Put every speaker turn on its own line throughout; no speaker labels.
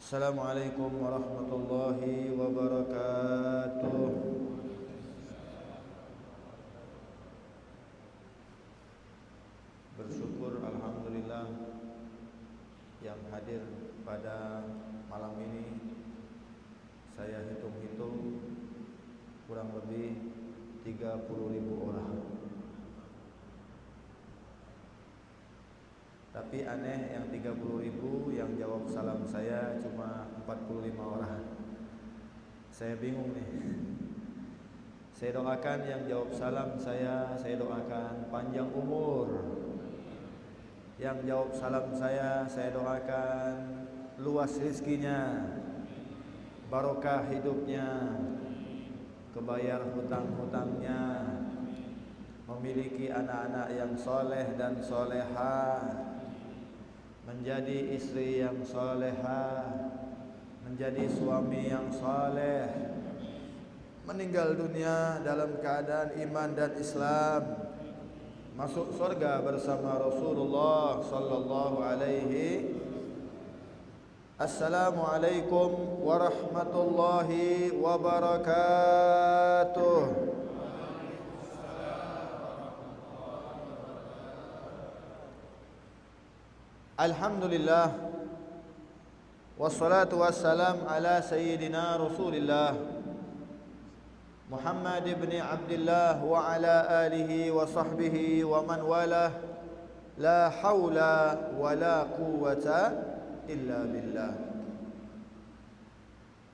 Assalamualaikum warahmatullahi wabarakatuh. Bersyukur alhamdulillah yang hadir pada malam ini. Saya hitung-hitung kurang lebih 30.000 orang. Tapi aneh, yang 30.000 yang jawab salam saya cuma 45 orang. Saya bingung nih. Saya doakan yang jawab salam saya doakan panjang umur. Yang jawab salam saya doakan luas rezekinya, barokah hidupnya, kebayar hutang-hutangnya, memiliki anak-anak yang soleh dan solehah, menjadi istri yang solehah, menjadi suami yang soleh, meninggal dunia dalam keadaan iman dan Islam, masuk surga bersama Rasulullah sallallahu alaihi. Assalamualaikum warahmatullahi wabarakatuh. Alhamdulillah, wassalatu wassalam ala sayyidina Rasulillah Muhammad ibn Abdullah wa ala alihi wa sahbihi wa man walah. La hawla wa la quwwata illa billah.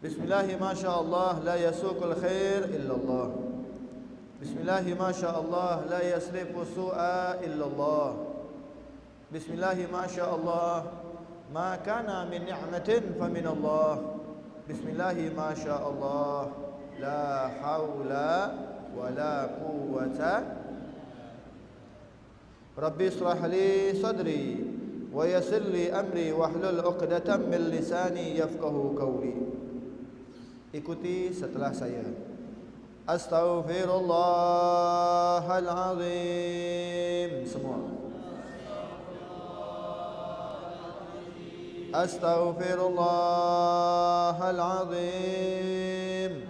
Bismillahi ma sha Allah la yasuqul khair illa Allah. Bismillahi ma sha Allah la yasrifu su'a illa Allah. Bismillahi ma sya Allah ma kana min ni'matin fa min Allah. Bismillahi ma sya Allah la haula wa la quwwata. Rabbi israh li sadri wa yassir li amri wahlul 'uqdatam min lisani yafqahu qawli. Ikuti setelah saya. Astaghfirullahal azim. Semua. Astaghfirullahal azim.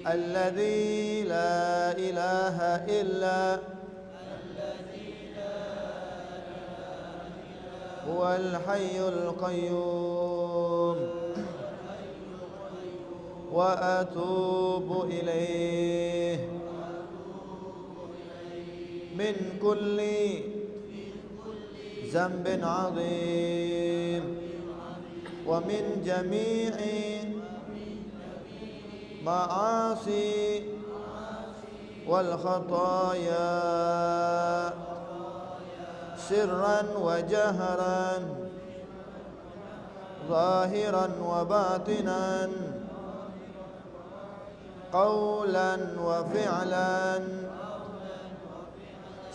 Alladzi la ilaha illa huwal hayyul qayyum wa atubu ilaihi min kulli ذنب عظيم ومن جميع معاصي والخطايا سرا وجهرا ظاهرا وباطنا قولا وفعلا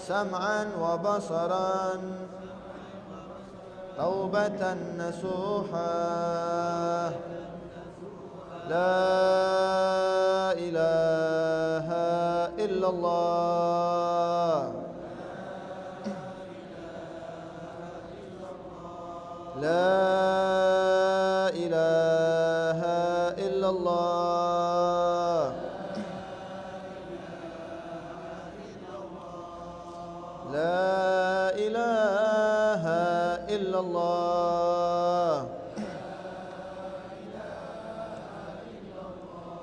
سمعا وبصرا توبة نصوحا. لا إله إلا الله. لا إله إلا الله. لا إله إلا الله.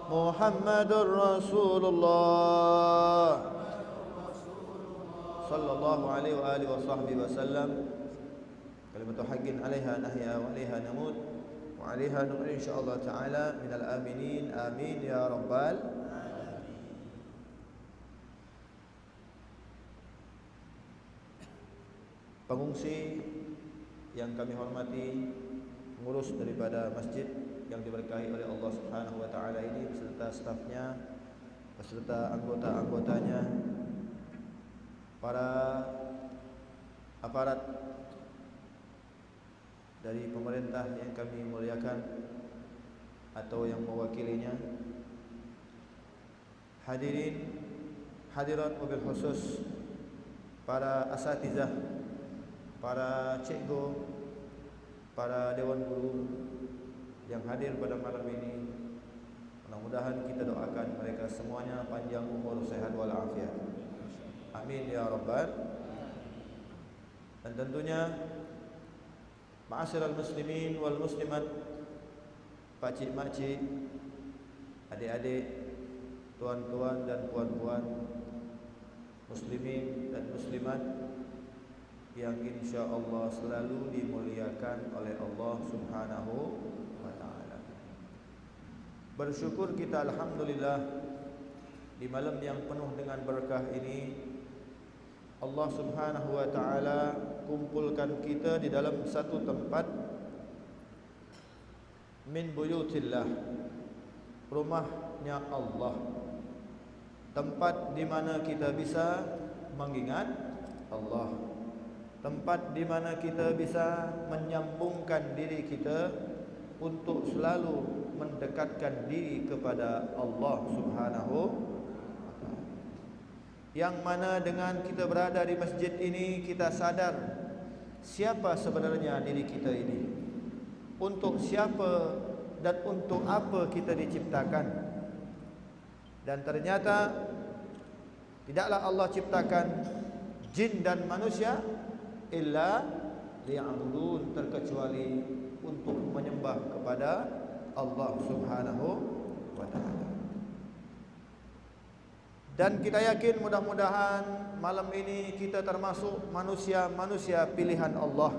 محمد رسول الله صلى الله عليه وآله وصحبه وسلم. كلمة حق عليها نحيا وعليها نموت وعليها نمر إن شاء الله تعالى من الآمنين. آمين يا رب العالمين. Pengungsi yang kami hormati, pengurus daripada masjid yang diberkahi oleh Allah Subhanahu wa taala ini beserta stafnya, beserta anggota-anggotanya, para aparat dari pemerintah yang kami muliakan atau yang mewakilinya, hadirin hadirat wabil khusus para asatizah para cikgu, para dewan guru yang hadir pada malam ini. Mudah-mudahan kita doakan mereka semuanya panjang umur, sehat walafiat. Amin ya rabbal. Dan tentunya ma'asyiral muslimin wal muslimat, pakcik makcik, adik-adik, tuan-tuan dan puan-puan, muslimin dan muslimat yang insya-Allah selalu dimuliakan oleh Allah Subhanahu wa taala. Bersyukur kita alhamdulillah di malam yang penuh dengan berkah ini Allah Subhanahu wa taala kumpulkan kita di dalam satu tempat min buyutillah, rumahnya Allah, tempat di mana kita bisa mengingat Allah, tempat di mana kita bisa menyambungkan diri kita untuk selalu mendekatkan diri kepada Allah Subhanahu wa taala. Yang mana dengan kita berada di masjid ini, kita sadar siapa sebenarnya diri kita ini, untuk siapa dan untuk apa kita diciptakan. Dan ternyata tidaklah Allah ciptakan jin dan manusia illa liya'budun, terkecuali untuk menyembah kepada Allah Subhanahu wa taala. Dan kita yakin mudah-mudahan malam ini kita termasuk manusia-manusia pilihan Allah.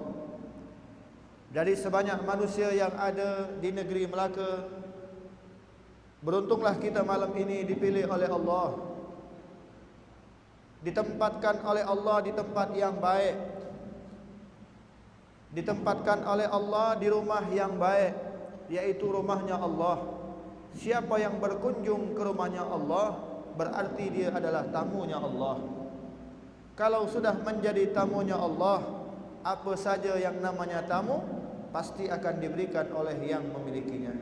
Dari sebanyak manusia yang ada di negeri Melaka, beruntunglah kita malam ini dipilih oleh Allah, ditempatkan oleh Allah di tempat yang baik, ditempatkan oleh Allah di rumah yang baik, yaitu rumahnya Allah. Siapa yang berkunjung ke rumahnya Allah, berarti dia adalah tamunya Allah. Kalau sudah menjadi tamunya Allah, apa saja yang namanya tamu pasti akan diberikan oleh yang memilikinya.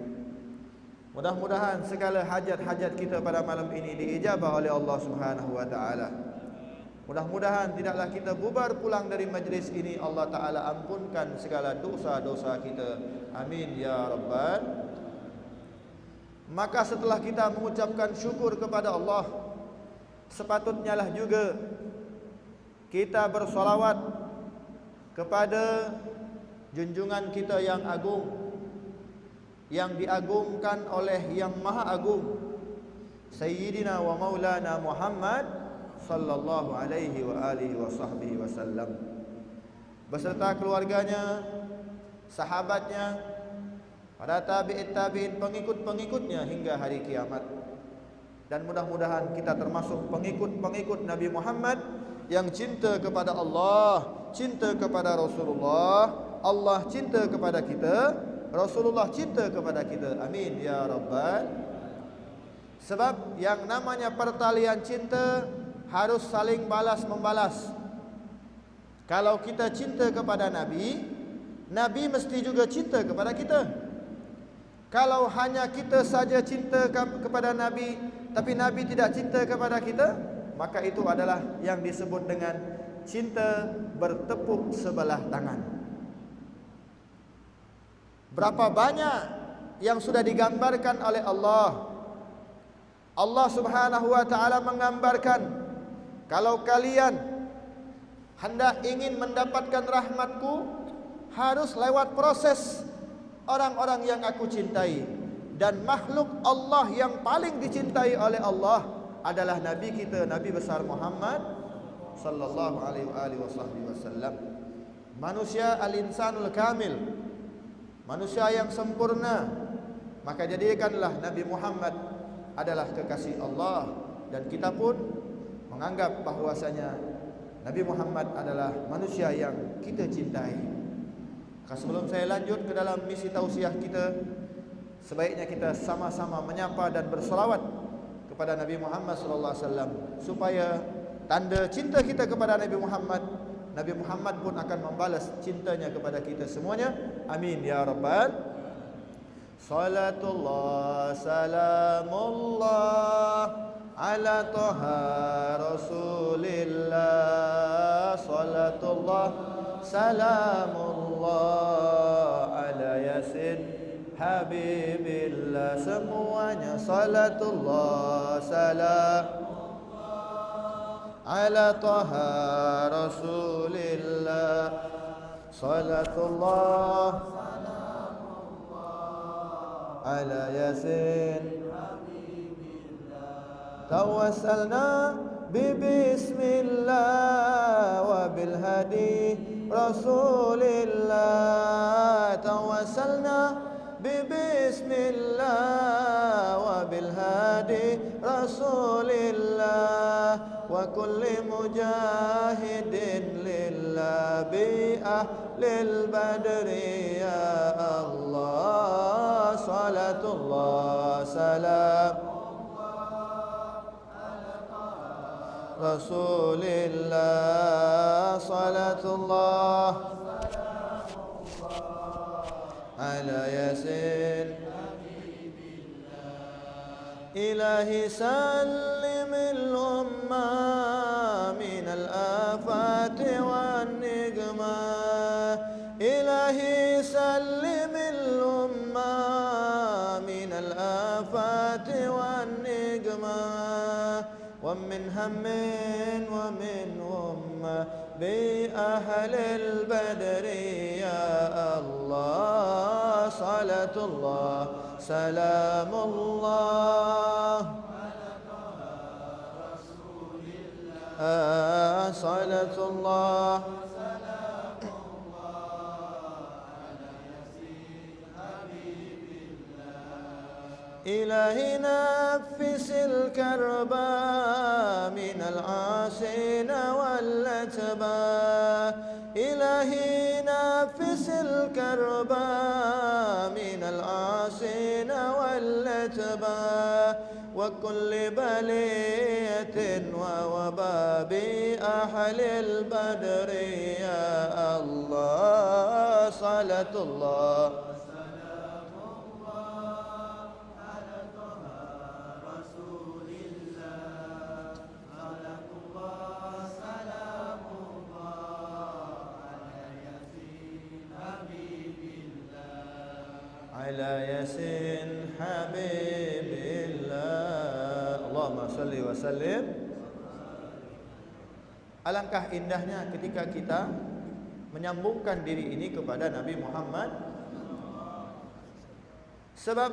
Mudah-mudahan segala hajat-hajat kita pada malam ini diijabah oleh Allah Subhanahu wa taala. Mudah-mudahan tidaklah kita bubar pulang dari majlis ini Allah taala ampunkan segala dosa-dosa kita. Amin ya rabbal. Maka setelah kita mengucapkan syukur kepada Allah, sepatutnya lah juga kita bersolawat kepada junjungan kita yang agung, yang diagungkan oleh yang maha agung, Sayyidina wa Maulana Muhammad sallallahu alaihi wa alihi wa sahbihi wasallam, beserta keluarganya, sahabatnya, para tabi'in, pengikut-pengikutnya hingga hari kiamat. Dan mudah-mudahan kita termasuk pengikut-pengikut Nabi Muhammad yang cinta kepada Allah, cinta kepada Rasulullah, Allah cinta kepada kita, Rasulullah cinta kepada kita. Amin ya rabbal. Sebab yang namanya pertalian cinta harus saling balas membalas. Kalau kita cinta kepada Nabi, Nabi mesti juga cinta kepada kita. Kalau hanya kita saja cinta kepada Nabi, tapi Nabi tidak cinta kepada kita, maka itu adalah yang disebut dengan cinta bertepuk sebelah tangan. Berapa banyak yang sudah digambarkan oleh Allah. Allah Subhanahu wa taala menggambarkan, kalau kalian hendak ingin mendapatkan rahmatku, harus lewat proses orang-orang yang aku cintai. Dan makhluk Allah yang paling dicintai oleh Allah adalah Nabi kita, Nabi besar Muhammad sallallahu alaihi wasallam. Manusia al-insanul kamil, manusia yang sempurna. Maka jadikanlah Nabi Muhammad adalah kekasih Allah. Dan kita pun menganggap bahwasanya Nabi Muhammad adalah manusia yang kita cintai. Sebelum saya lanjut ke dalam misi tausiah kita, sebaiknya kita sama-sama menyapa dan berselawat kepada Nabi Muhammad sallallahu alaihi wasallam, supaya tanda cinta kita kepada Nabi Muhammad, Nabi Muhammad pun akan membalas cintanya kepada kita semuanya. Amin ya rabbal. Salatullah salamullah ala taha rasulillah. Salatullah salamullah ala yasin habibillah. Semuanya salatullah salam ala taha rasulillah. Salatullah ala yasin tawassalna bismillah wa bil hadi rasulillah. Tawassalna bismillah wa bil hadi rasulillah wa kulli mujahidin lillah bi ahlil badri ya Allah. Salatullah salam Rasulillah. Salatullah ala yasin ilahi sallimil umma minal afati wan nigma. Ilahi sallimil umma minal afati wan nigma wa min hammin wa min umma bi ahlil badri ya Allah. Salatullah salamullah salatullah ilahi nafisil karba minal asina wal atba. Ilahi nafisil karba minal asina wal atba wa kulli baliyatin wa waba bi ahlil badri ya Allah. Salatullah ala yasin habibillah. Allahumma salli wa sallim. Alangkah indahnya ketika kita menyambungkan diri ini kepada Nabi Muhammad, sebab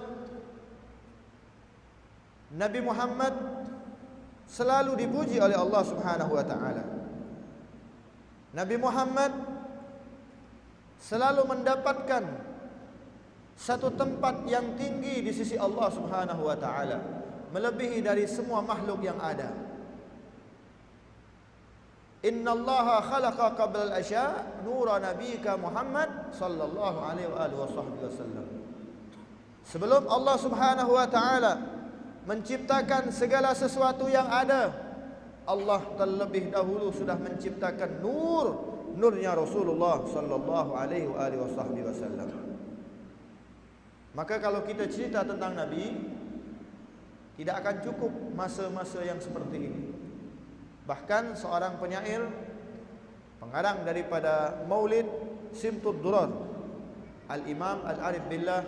Nabi Muhammad selalu dipuji oleh Allah Subhanahu wa taala. Nabi Muhammad selalu mendapatkan satu tempat yang tinggi di sisi Allah Subhanahu wa taala, melebihi dari semua makhluk yang ada. Innallaha khalaqa qabla al-asya nura nabiyyika Muhammad sallallahu alaihi wasallam. Sebelum Allah Subhanahu wa taala menciptakan segala sesuatu yang ada, Allah terlebih dahulu sudah menciptakan nurnya Rasulullah sallallahu alaihi wasallam. Maka kalau kita cerita tentang Nabi, tidak akan cukup masa-masa yang seperti ini. Bahkan seorang penyair, pengarang daripada Maulid Simtud Durar, Al-Imam Al-Arif Billah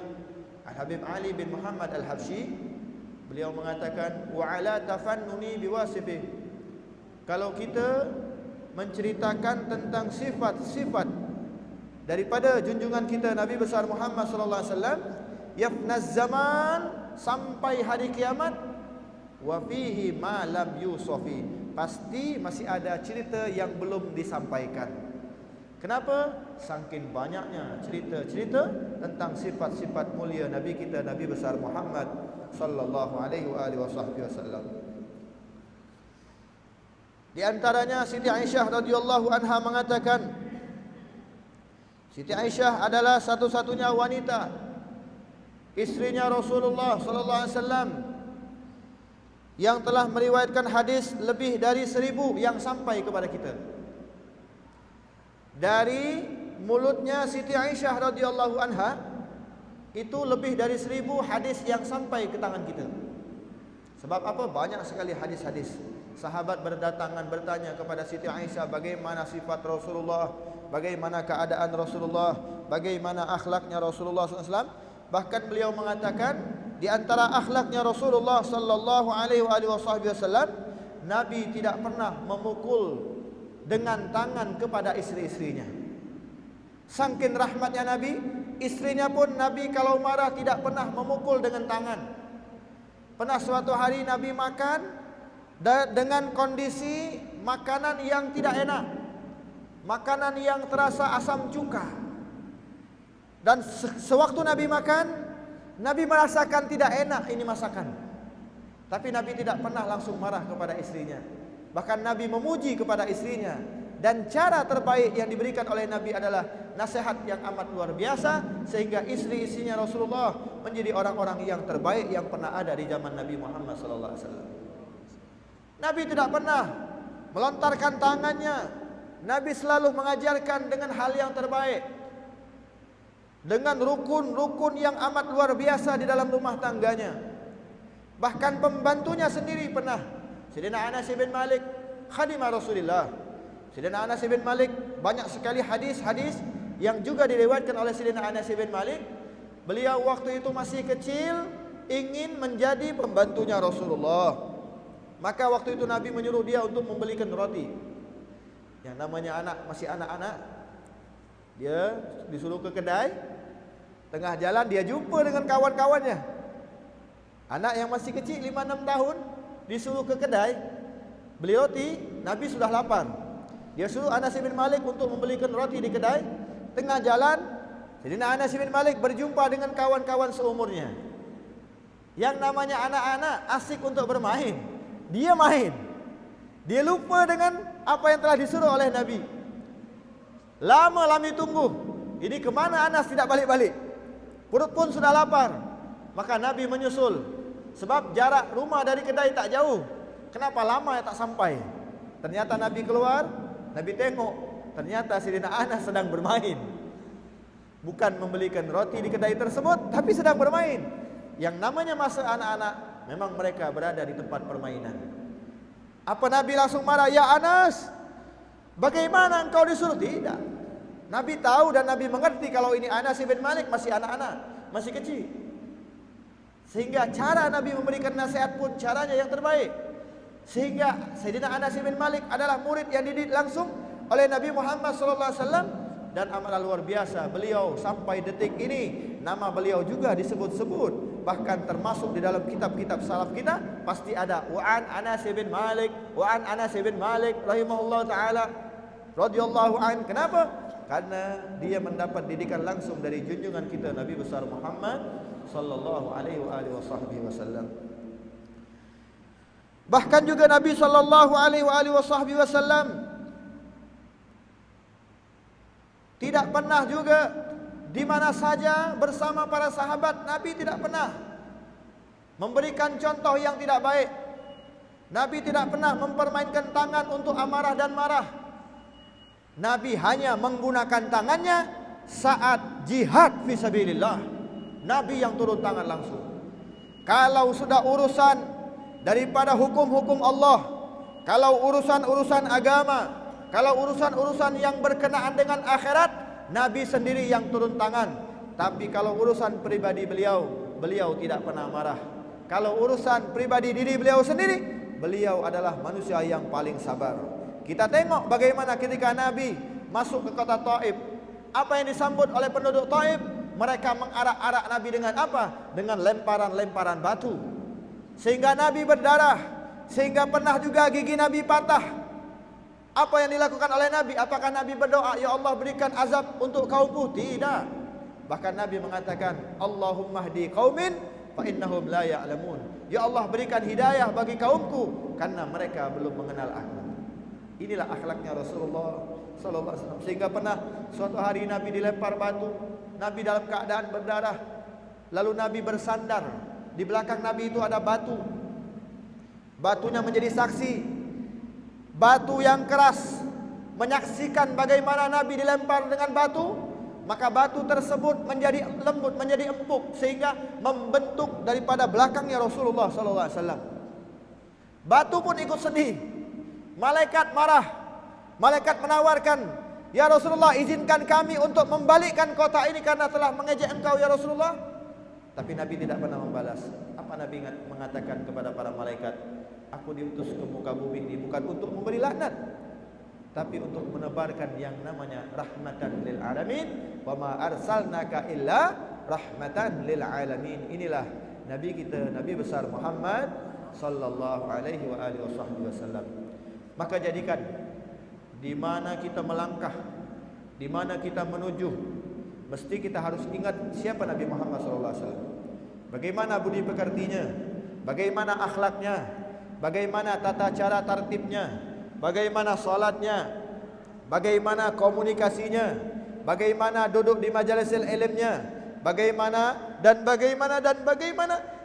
Al-Habib Ali bin Muhammad Al-Habsyi, beliau mengatakan wa ala tafannuni biwasifih. Kalau kita menceritakan tentang sifat-sifat daripada junjungan kita Nabi besar Muhammad sallallahu alaihi wasallam, yafnaz zaman, sampai hari kiamat, wa fihi ma lam yusafi, pasti masih ada cerita yang belum disampaikan. Kenapa? Saking banyaknya cerita-cerita tentang sifat-sifat mulia Nabi kita Nabi besar Muhammad sallallahu alaihi wasallam. Di antaranya Siti Aisyah radhiyallahu anha mengatakan, Siti Aisyah adalah satu-satunya wanita, istrinya Rasulullah sallallahu alaihi wasallam, yang telah meriwayatkan hadis lebih dari 1000 yang sampai kepada kita. Dari mulutnya Siti Aisyah radhiyallahu anha itu lebih dari 1000 hadis yang sampai ke tangan kita. Sebab apa? Banyak sekali hadis-hadis. Sahabat berdatangan bertanya kepada Siti Aisyah bagaimana sifat Rasulullah, bagaimana keadaan Rasulullah, bagaimana akhlaknya Rasulullah SAW. Bahkan beliau mengatakan di antara akhlaknya Rasulullah sallallahu alaihi wasallam, Nabi tidak pernah memukul dengan tangan kepada istri-istrinya. Saking rahmatnya Nabi, istrinya pun Nabi kalau marah tidak pernah memukul dengan tangan. Pernah suatu hari Nabi makan dengan kondisi makanan yang tidak enak, makanan yang terasa asam cuka. Dan sewaktu Nabi makan, Nabi merasakan tidak enak ini masakan. Tapi Nabi tidak pernah langsung marah kepada istrinya. Bahkan Nabi memuji kepada istrinya. Dan cara terbaik yang diberikan oleh Nabi adalah nasihat yang amat luar biasa, sehingga istri-istrinya Rasulullah menjadi orang-orang yang terbaik yang pernah ada di zaman Nabi Muhammad SAW. Nabi tidak pernah melontarkan tangannya. Nabi selalu mengajarkan dengan hal yang terbaik, dengan rukun-rukun yang amat luar biasa di dalam rumah tangganya. Bahkan pembantunya sendiri pernah, Sayyidina Anas bin Malik, khadimah Rasulullah. Sayyidina Anas bin Malik, banyak sekali hadis-hadis yang juga diriwayatkan oleh Sayyidina Anas bin Malik. Beliau waktu itu masih kecil, ingin menjadi pembantunya Rasulullah. Maka waktu itu Nabi menyuruh dia untuk membelikan roti. Yang namanya anak, masih anak-anak, dia disuruh ke kedai. Tengah jalan dia jumpa dengan kawan-kawannya. Anak yang masih kecil 5-6 tahun disuruh ke kedai beli roti. Nabi sudah lapar. Dia suruh Anas bin Malik untuk membelikan roti di kedai. Tengah jalan, Sayyidina Anas bin Malik berjumpa dengan kawan-kawan seumurnya. Yang namanya anak-anak asik untuk bermain, dia main. Dia lupa dengan apa yang telah disuruh oleh Nabi. Lama Nabi tunggu, ini kemana Anas tidak balik-balik. Perut pun sudah lapar. Maka Nabi menyusul. Sebab jarak rumah dari kedai tak jauh. Kenapa lama ya tak sampai? Ternyata Nabi keluar. Nabi tengok, ternyata Sayyidina Anas sedang bermain. Bukan membelikan roti di kedai tersebut, tapi sedang bermain. Yang namanya masa anak-anak, memang mereka berada di tempat permainan. Apa Nabi langsung marah? Ya Anas, bagaimana engkau disuruh? Tidak. Nabi tahu dan Nabi mengerti kalau ini Anas bin Malik masih anak-anak, masih kecil. Sehingga cara Nabi memberikan nasihat pun caranya yang terbaik. Sehingga Sayyidina Anas bin Malik adalah murid yang dididik langsung oleh Nabi Muhammad SAW. Dan amatlah luar biasa, beliau sampai detik ini nama beliau juga disebut-sebut. Bahkan termasuk di dalam kitab-kitab salaf kita pasti ada Wa'an Anas bin Malik, Wa'an Anas bin Malik rahimahullah ta'ala radhiyallahu an. Kenapa? Karena dia mendapat didikan langsung dari junjungan kita Nabi besar Muhammad sallallahu alaihi wasallam. Bahkan juga Nabi sallallahu alaihi wasallam tidak pernah juga di mana saja bersama para sahabat, Nabi tidak pernah memberikan contoh yang tidak baik. Nabi tidak pernah mempermainkan tangan untuk amarah dan marah. Nabi hanya menggunakan tangannya saat jihad fisabilillah. Nabi yang turun tangan langsung. Kalau sudah urusan daripada hukum-hukum Allah, kalau urusan-urusan agama, kalau urusan-urusan yang berkenaan dengan akhirat, Nabi sendiri yang turun tangan. Tapi kalau urusan pribadi beliau, beliau tidak pernah marah. Kalau urusan pribadi diri beliau sendiri, beliau adalah manusia yang paling sabar. Kita tengok bagaimana ketika Nabi masuk ke kota Taif, apa yang disambut oleh penduduk Taif? Mereka mengarak-arak Nabi dengan apa? Dengan lemparan-lemparan batu. Sehingga Nabi berdarah, sehingga pernah juga gigi Nabi patah. Apa yang dilakukan oleh Nabi? Apakah Nabi berdoa, ya Allah berikan azab untuk kaumku? Tidak. Bahkan Nabi mengatakan, Allahumma hdi qaumin fa innahum la ya'lamun. Ya Allah berikan hidayah bagi kaumku karena mereka belum mengenal aku. Inilah akhlaknya Rasulullah sallallahu alaihi wasallam. Sehingga pernah suatu hari Nabi dilempar batu, Nabi dalam keadaan berdarah, lalu Nabi bersandar. Di belakang Nabi itu ada batu. Batunya menjadi saksi. Batu yang keras menyaksikan bagaimana Nabi dilempar dengan batu. Maka batu tersebut menjadi lembut, menjadi empuk, sehingga membentuk daripada belakangnya Rasulullah SAW. Batu pun ikut sedih. Malaikat marah. Malaikat menawarkan, Ya Rasulullah, izinkan kami untuk membalikkan kotak ini karena telah mengejek engkau ya Rasulullah. Tapi Nabi tidak pernah membalas. Apa Nabi mengatakan kepada para malaikat? Aku diutus ke muka bumi ini bukan untuk memberi laknat, tapi untuk menebarkan yang namanya rahmatan lil alamin. Wa ma arsalnaka illa rahmatan lil alamin. Inilah Nabi kita, Nabi besar Muhammad sallallahu alaihi wa alihi wasallam. Maka jadikan di mana kita melangkah, di mana kita menuju, mesti kita harus ingat siapa Nabi Muhammad sallallahu alaihi wasallam. Bagaimana budi pekertinya, bagaimana akhlaknya, bagaimana tata cara tertibnya, bagaimana salatnya, bagaimana komunikasinya, bagaimana duduk di majelis ilmunya, bagaimana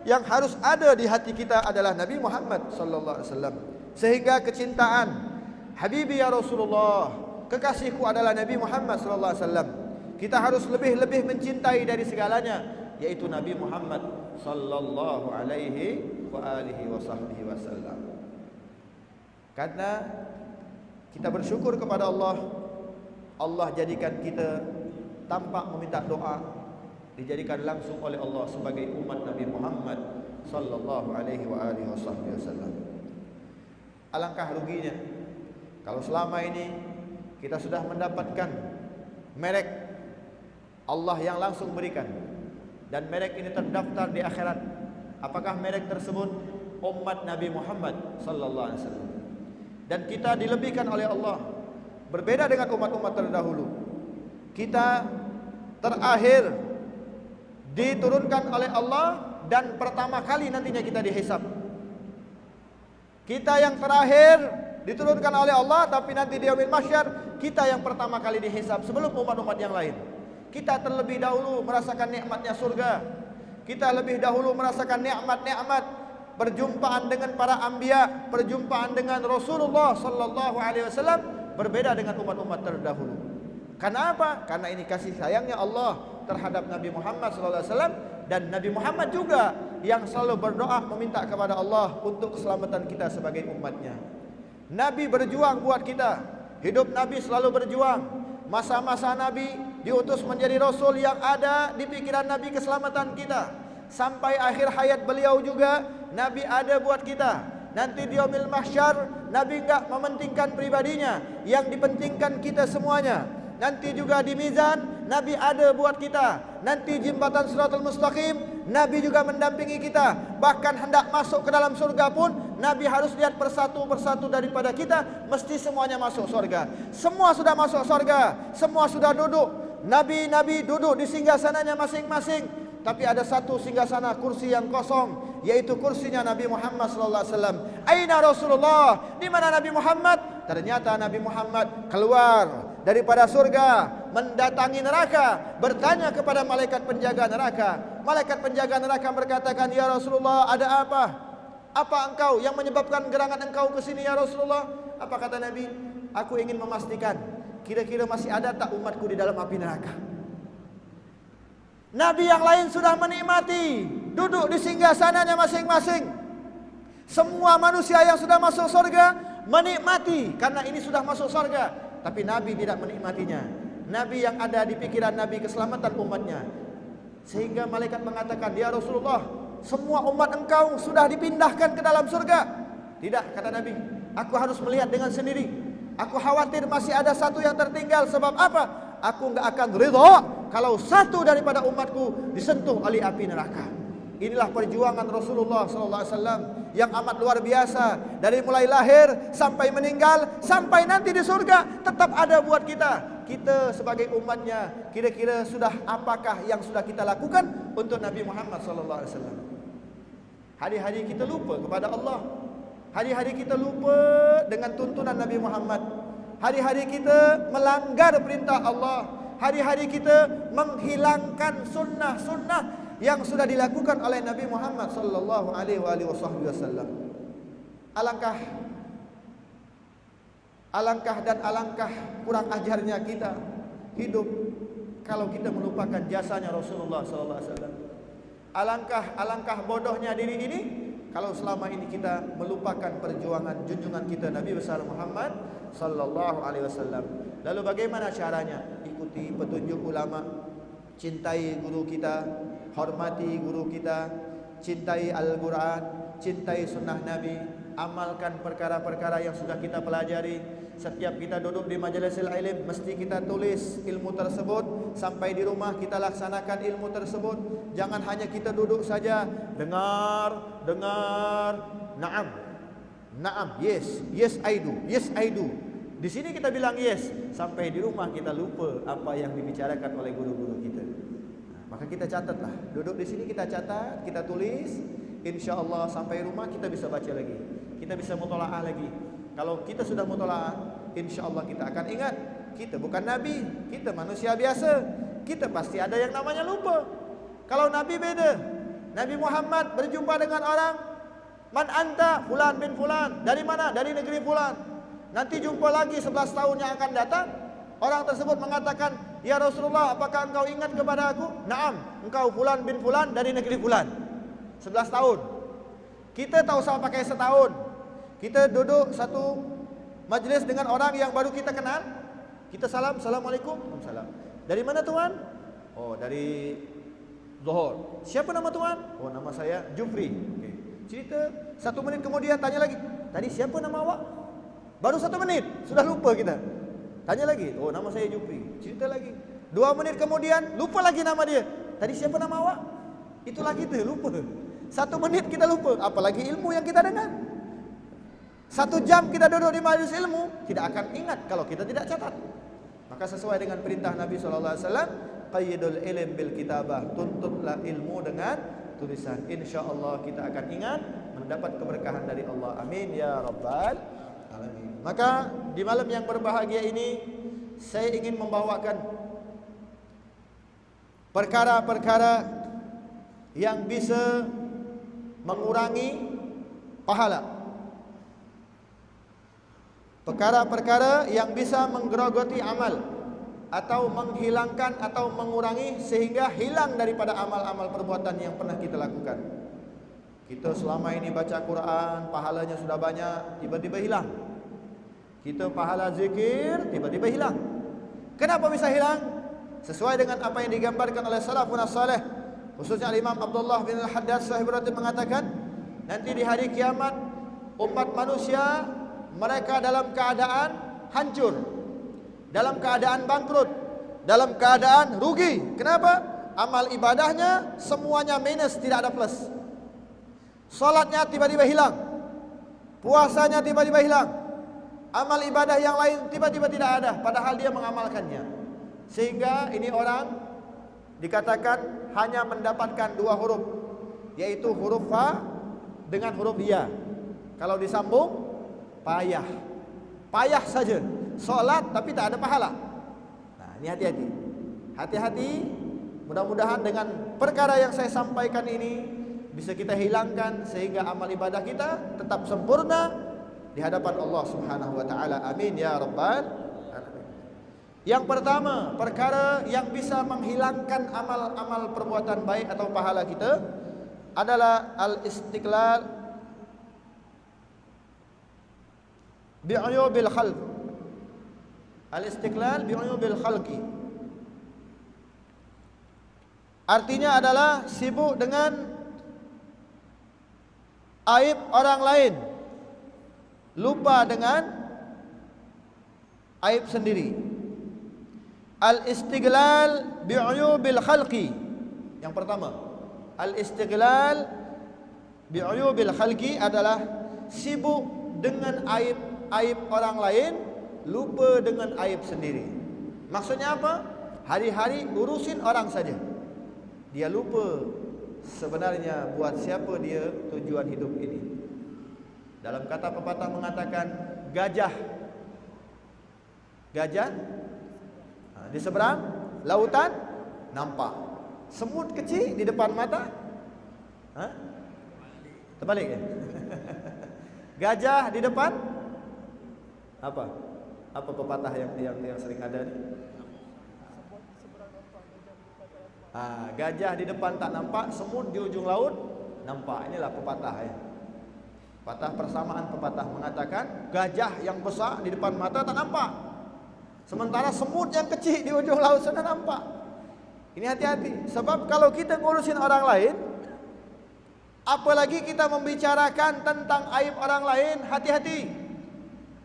yang harus ada di hati kita adalah Nabi Muhammad sallallahu alaihi wasallam. Sehingga kecintaan Habibi ya Rasulullah, kekasihku adalah Nabi Muhammad sallallahu alaihi wasallam. Kita harus lebih-lebih mencintai dari segalanya, yaitu Nabi Muhammad sallallahu alaihi wa alihi wasallam. Karena kita bersyukur kepada Allah, Allah jadikan kita tanpa meminta doa, dijadikan langsung oleh Allah sebagai umat Nabi Muhammad sallallahu alaihi wa alihi wasallam. Alangkah ruginya kalau selama ini kita sudah mendapatkan merek Allah yang langsung berikan, dan merek ini terdaftar di akhirat. Apakah merek tersebut? Umat Nabi Muhammad sallallahu alaihi wasallam. Dan kita dilebihkan oleh Allah, berbeda dengan umat-umat terdahulu. Kita terakhir diturunkan oleh Allah, dan pertama kali nantinya kita dihisab. Kita yang terakhir diturunkan oleh Allah, tapi nanti di yaumil mahsyar kita yang pertama kali dihisab sebelum umat-umat yang lain. Kita terlebih dahulu merasakan nikmatnya surga. Kita lebih dahulu merasakan nikmat-nikmat perjumpaan dengan para anbiya, perjumpaan dengan Rasulullah sallallahu alaihi wasallam, berbeda dengan umat-umat terdahulu. Karena apa? Karena ini kasih sayangnya Allah terhadap Nabi Muhammad sallallahu alaihi wasallam, dan Nabi Muhammad juga yang selalu berdoa meminta kepada Allah untuk keselamatan kita sebagai umatnya. Nabi berjuang buat kita. Hidup Nabi selalu berjuang. Masa-masa Nabi diutus menjadi Rasul, yang ada di pikiran Nabi keselamatan kita. Sampai akhir hayat beliau juga Nabi ada buat kita. Nanti di yaumil mahsyar Nabi enggak mementingkan pribadinya, yang dipentingkan kita semuanya. Nanti juga di mizan Nabi ada buat kita. Nanti jembatan Shiratal Mustaqim Nabi juga mendampingi kita. Bahkan hendak masuk ke dalam surga pun Nabi harus lihat persatu-persatu daripada kita, mesti semuanya masuk surga. Semua sudah masuk surga, semua sudah duduk. Nabi-nabi duduk di singgasananya masing-masing. Tapi ada satu singgasana kursi yang kosong, yaitu kursinya Nabi Muhammad sallallahu alaihi wasallam. Aina Rasulullah? Di mana Nabi Muhammad? Ternyata Nabi Muhammad keluar daripada surga, mendatangi neraka, bertanya kepada malaikat penjaga neraka. Malaikat penjaga neraka berkatakan, "Ya Rasulullah, ada apa? Apa engkau yang menyebabkan gerangan engkau ke sini ya Rasulullah?" Apa kata Nabi? "Aku ingin memastikan kira-kira masih ada tak umatku di dalam api neraka." Nabi yang lain sudah menikmati, duduk di singgasananya masing-masing. Semua manusia yang sudah masuk surga menikmati karena ini sudah masuk surga, tapi Nabi tidak menikmatinya. Nabi yang ada di pikiran Nabi keselamatan umatnya. Sehingga malaikat mengatakan, "Ya Rasulullah, semua umat engkau sudah dipindahkan ke dalam surga." "Tidak," kata Nabi, "aku harus melihat dengan sendiri. Aku khawatir masih ada satu yang tertinggal. Sebab apa? Aku enggak akan ridha kalau satu daripada umatku disentuh oleh api neraka." Inilah perjuangan Rasulullah sallallahu alaihi wasallam yang amat luar biasa. Dari mulai lahir sampai meninggal, sampai nanti di surga, tetap ada buat kita. Kita sebagai umatnya, kira-kira sudah apakah yang sudah kita lakukan untuk Nabi Muhammad sallallahu alaihi wasallam? Hari-hari kita lupa kepada Allah. Hari-hari kita lupa dengan tuntunan Nabi Muhammad. Hari-hari kita melanggar perintah Allah. Hari-hari kita menghilangkan sunnah-sunnah yang sudah dilakukan oleh Nabi Muhammad sallallahu alaihi wasallam. Alangkah dan alangkah kurang ajarnya kita hidup kalau kita melupakan jasanya Rasulullah sallallahu alaihi wasallam. Alangkah bodohnya diri ini kalau selama ini kita melupakan perjuangan junjungan kita Nabi besar Muhammad sallallahu alaihi wasallam. Lalu bagaimana caranya? Ikuti petunjuk ulama, cintai guru kita, hormati guru kita, cintai Al-Quran, cintai sunnah Nabi, amalkan perkara-perkara yang sudah kita pelajari. Setiap kita duduk di majlisil ilm, mesti kita tulis ilmu tersebut. Sampai di rumah kita laksanakan ilmu tersebut. Jangan hanya kita duduk saja, dengar, naam, yes I do. Di sini kita bilang yes, sampai di rumah kita lupa apa yang dibicarakan oleh guru-guru kita. Maka kita catatlah. Duduk di sini kita catat, kita tulis. InsyaAllah sampai rumah kita bisa baca lagi, kita bisa mutola'ah lagi. Kalau kita sudah mutola'ah, InsyaAllah kita akan ingat. Kita bukan Nabi, kita manusia biasa. Kita pasti ada yang namanya lupa. Kalau Nabi beda. Nabi Muhammad berjumpa dengan orang, man anta, fulan bin fulan. Dari mana? Dari negeri fulan. Nanti jumpa lagi 11 tahun yang akan datang. Orang tersebut mengatakan, ya Rasulullah, apakah engkau ingat kepada aku? Naam, engkau fulan bin fulan dari negeri fulan. 11 tahun. Kita tak usah pakai setahun. Kita duduk satu majlis dengan orang yang baru kita kenal. Kita salam, assalamualaikum, salam. Dari mana tuan? Oh, dari Johor. Siapa nama tuan? Oh, nama saya Jufri. Okay. Cerita 1 menit kemudian tanya lagi. Tadi siapa nama awak? Baru 1 menit sudah lupa kita. Tanya lagi. Oh, nama saya Jufri. Cerita lagi. 2 menit kemudian lupa lagi nama dia. Tadi siapa nama awak? Itulah kita lupa. 1 menit kita lupa, apalagi ilmu yang kita dengar. 1 jam kita duduk di majelis ilmu, tidak akan ingat kalau kita tidak catat. Maka sesuai dengan perintah Nabi SAW, qayyidul ilm bil kitabah, tuntutlah ilmu dengan tulisan. InsyaAllah kita akan ingat, mendapat keberkahan dari Allah. Amin ya rabbal alamin. Maka di malam yang berbahagia ini, saya ingin membawakan perkara-perkara yang bisa mengurangi pahala. Perkara-perkara yang bisa menggerogoti amal, atau menghilangkan atau mengurangi sehingga hilang daripada amal-amal perbuatan yang pernah kita lakukan. Kita selama ini baca Quran, pahalanya sudah banyak, tiba-tiba hilang. Kita pahala zikir, tiba-tiba hilang. Kenapa bisa hilang? Sesuai dengan apa yang digambarkan oleh salafun as-salih, khususnya Imam Abdullah bin Al-Haddad sahib Ratib mengatakan, nanti di hari kiamat umat manusia mereka dalam keadaan hancur, dalam keadaan bangkrut, dalam keadaan rugi. Kenapa? Amal ibadahnya semuanya minus, tidak ada plus. Salatnya tiba-tiba hilang, puasanya tiba-tiba hilang, amal ibadah yang lain tiba-tiba tidak ada, padahal dia mengamalkannya. Sehingga ini orang dikatakan hanya mendapatkan 2 huruf, yaitu huruf fa dengan huruf ya. Kalau disambung, payah. Payah saja. Solat tapi tak ada pahala. Nah, ini hati-hati. Hati-hati. Mudah-mudahan dengan perkara yang saya sampaikan ini bisa kita hilangkan sehingga amal ibadah kita tetap sempurna di hadapan Allah Subhanahu wa taala. Amin ya rabbal alamin. Yang pertama, perkara yang bisa menghilangkan amal-amal perbuatan baik atau pahala kita adalah al-istiqlal bi'uyubil khalq. Al-istiqlal bi'uyubil khalqi, artinya adalah sibuk dengan aib orang lain, lupa dengan aib sendiri. Al-istiqlal bi'uyubil khalqi. Yang pertama, al-istiqlal bi'uyubil khalqi adalah sibuk dengan aib orang lain, lupa dengan aib sendiri. Maksudnya apa? Hari-hari urusin orang saja. Dia lupa sebenarnya buat siapa dia tujuan hidup ini. Dalam kata pepatah mengatakan, gajah di seberang lautan nampak, semut kecil di depan mata. Terbalik ya? Gajah di depan apa? Apa pepatah yang sering ada ni? Gajah di depan tak nampak, semut di ujung laut nampak. Inilah pepatah ya. Pepatah persamaan pepatah mengatakan gajah yang besar di depan mata tak nampak, Sementara semut yang kecil di ujung laut sana nampak. Ini hati-hati. Sebab kalau kita ngurusin orang lain, apalagi kita membicarakan tentang aib orang lain, hati-hati.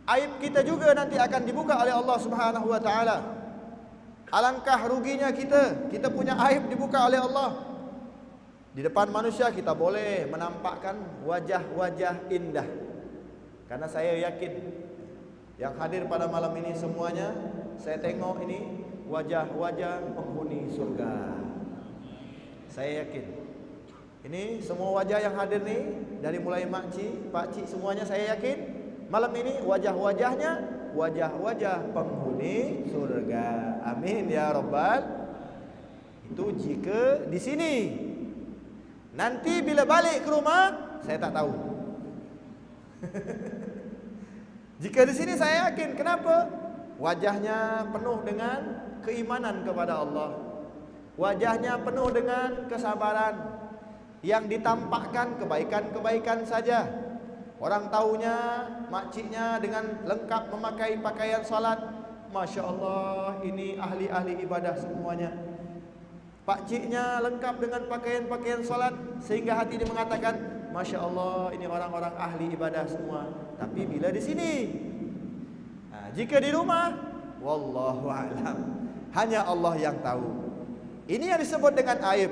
Aib kita juga nanti akan dibuka oleh Allah Subhanahu wa taala. Alangkah ruginya kita punya aib dibuka oleh Allah. Di depan manusia kita boleh menampakkan wajah-wajah indah. Karena saya yakin yang hadir pada malam ini semuanya, saya tengok ini wajah-wajah penghuni surga. Saya yakin. Ini semua wajah yang hadir nih, dari mulai makcik, pakcik semuanya saya yakin malam ini wajah-wajahnya wajah-wajah penghuni surga. Amin ya rabbal. Itu jika di sini. Nanti bila balik ke rumah, saya tak tahu. Jika di sini saya yakin, kenapa? Wajahnya penuh dengan keimanan kepada Allah. Wajahnya penuh dengan kesabaran. Yang ditampakkan kebaikan-kebaikan saja. Orang tahunya makciknya dengan lengkap memakai pakaian salat. Masya Allah, ini ahli-ahli ibadah semuanya. Pakciknya lengkap dengan pakaian-pakaian salat, sehingga hati dia mengatakan, Masya Allah, ini orang-orang ahli ibadah semua. Tapi bila di sini, jika di rumah, wallahu a'lam, hanya Allah yang tahu. Ini yang disebut dengan aib.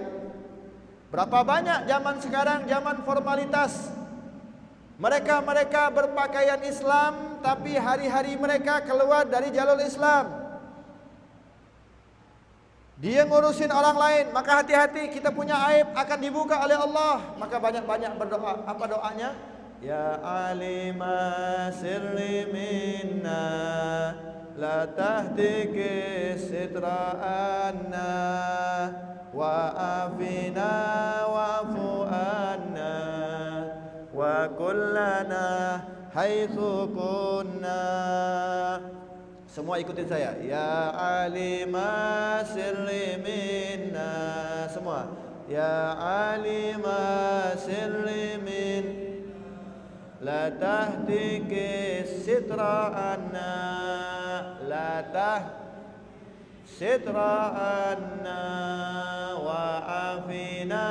Berapa banyak zaman sekarang, zaman formalitas. Mereka berpakaian Islam, tapi hari-hari mereka keluar dari jalur Islam. Dia ngurusin orang lain, maka hati-hati, kita punya aib akan dibuka oleh Allah. Maka banyak-banyak berdoa. Apa doanya? Ya alima sirri minna, la tahtiki sitra anna, wa afina wa'fu anna, wa kullana haitsu kunna. Semua ikutin saya. Ya alima sirri minna. Semua. Ya alima sirri min, la tahtiki sitra anna, la sitra anna, wa afina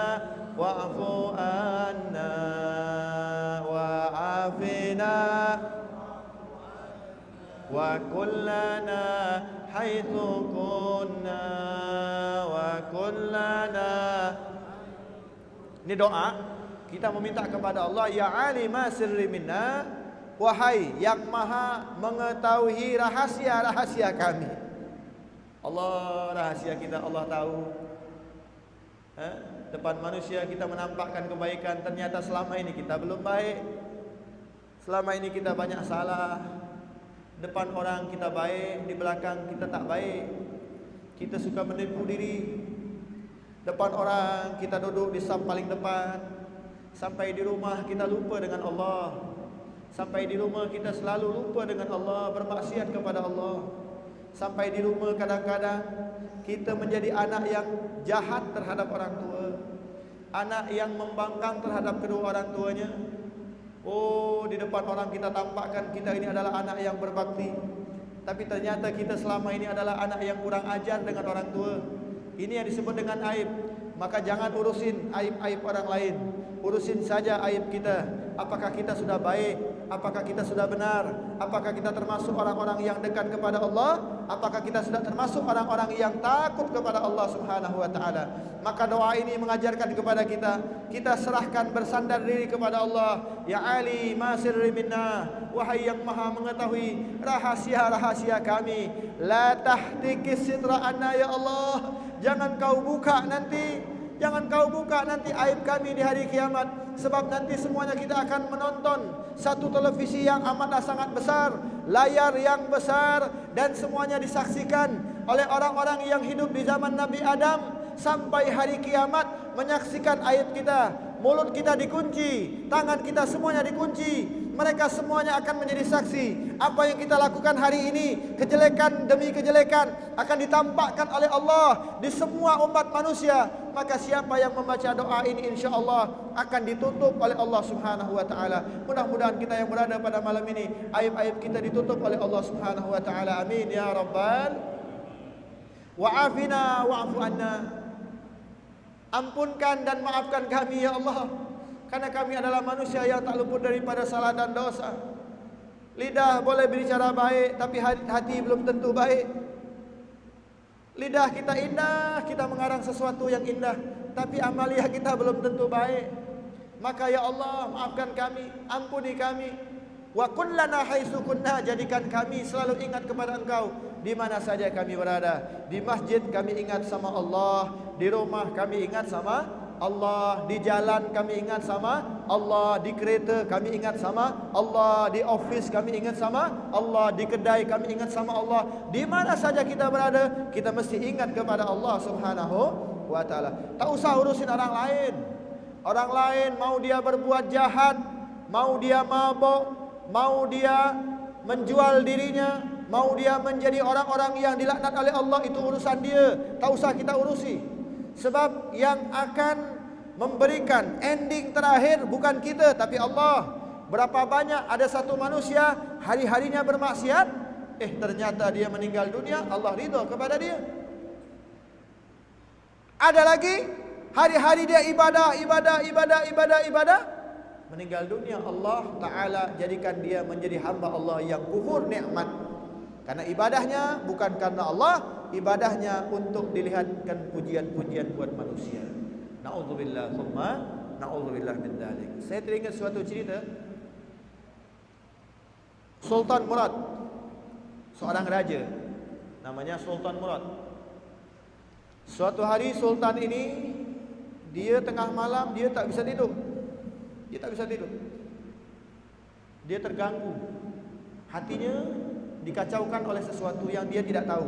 wa'fu anna, wa afina wa kullana haitsu kunna, wa kullana. Ini doa kita meminta kepada Allah, ya alima sirri minna, wahai yang maha mengetahui rahasia-rahasia kami. Allah, rahasia kita Allah tahu. Depan manusia kita menampakkan kebaikan, ternyata selama ini kita belum baik. Selama ini kita banyak salah. Depan orang kita baik, di belakang kita tak baik. Kita suka menipu diri. Depan orang kita duduk di saf paling depan. Sampai di rumah kita lupa dengan Allah. Sampai di rumah kita selalu lupa dengan Allah, bermaksiat kepada Allah. Sampai di rumah kadang-kadang kita menjadi anak yang jahat terhadap orang tua, anak yang membangkang terhadap kedua orang tuanya. Oh, di depan orang kita tampakkan kita ini adalah anak yang berbakti, tapi ternyata kita selama ini adalah anak yang kurang ajar dengan orang tua. Ini yang disebut dengan aib. Maka jangan urusin aib-aib orang lain, urusin saja aib kita. Apakah kita sudah baik? Apakah kita sudah benar? Apakah kita termasuk orang-orang yang dekat kepada Allah? Apakah kita sudah termasuk orang-orang yang takut kepada Allah Subhanahu wa taala? Maka doa ini mengajarkan kepada kita serahkan, bersandar diri kepada Allah. Ya Ali ma sirri minna, wahai yang maha mengetahui rahasia-rahasia kami. La tahtikis sitra anna, ya Allah, jangan kau buka nanti, jangan kau buka nanti aib kami di hari kiamat. Sebab nanti semuanya kita akan menonton satu televisi yang amatlah sangat besar, layar yang besar, dan semuanya disaksikan oleh orang-orang yang hidup di zaman Nabi Adam sampai hari kiamat, menyaksikan aib kita, mulut kita dikunci, tangan kita semuanya dikunci. Mereka semuanya akan menjadi saksi. Apa yang kita lakukan hari ini, kejelekan demi kejelekan, akan ditampakkan oleh Allah di semua umat manusia. Maka siapa yang membaca doa ini, insya-Allah akan ditutup oleh Allah Subhanahu wa taala. Mudah-mudahan kita yang berada pada malam ini, aib-aib kita ditutup oleh Allah Subhanahu wa taala. Amin ya rabbal wa'afina wa'fu anna. Ampunkan dan maafkan kami ya Allah, karena kami adalah manusia yang tak luput daripada salah dan dosa. Lidah boleh berbicara baik, tapi hati belum tentu baik. Lidah kita indah, kita mengarang sesuatu yang indah, tapi amalia kita belum tentu baik. Maka ya Allah, maafkan kami, ampuni kami. Wa kun lana haitsu kunna, jadikan kami selalu ingat kepada Engkau di mana saja kami berada. Di masjid kami ingat sama Allah, di rumah kami ingat sama Allah, di jalan kami ingat sama Allah, di kereta kami ingat sama Allah, di office kami ingat sama Allah, di kedai kami ingat sama Allah. Di mana saja kita berada, kita mesti ingat kepada Allah Subhanahu wa taala. Tak usah urusin orang lain. Orang lain mau dia berbuat jahat, mau dia mabuk, mau dia menjual dirinya, mau dia menjadi orang-orang yang dilaknat oleh Allah, itu urusan dia. Tak usah kita urusi. Sebab yang akan memberikan ending terakhir bukan kita, tapi Allah. Berapa banyak ada satu manusia hari-harinya bermaksiat, ternyata dia meninggal dunia, Allah ridha kepada dia. Ada lagi hari-hari dia ibadah, meninggal dunia, Allah Ta'ala jadikan dia menjadi hamba Allah yang kufur nikmat. Karena ibadahnya bukan karena Allah, ibadahnya untuk dilihatkan pujian-pujian buat manusia. Na'udzubillah, thumma na'udzubillah min dzalik. Saya teringat suatu cerita. Sultan Murad, seorang raja, namanya Sultan Murad. Suatu hari Sultan ini, dia tengah malam, dia tak bisa tidur. Dia terganggu. Hatinya dikacaukan oleh sesuatu yang dia tidak tahu.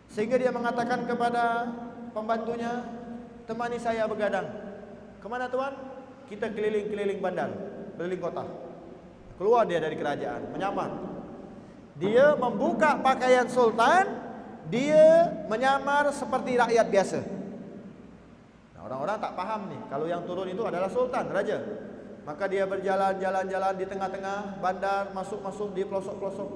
Sehingga dia mengatakan kepada pembantunya, temani saya begadang. Kemana tuan? Kita keliling-keliling bandar, keliling kota. Keluar dia dari kerajaan, menyamar. Dia membuka pakaian sultan, dia menyamar seperti rakyat biasa. Nah, orang-orang tak paham nih, kalau yang turun itu adalah sultan, raja. Maka dia berjalan-jalan di tengah-tengah bandar, masuk-masuk di pelosok-pelosok.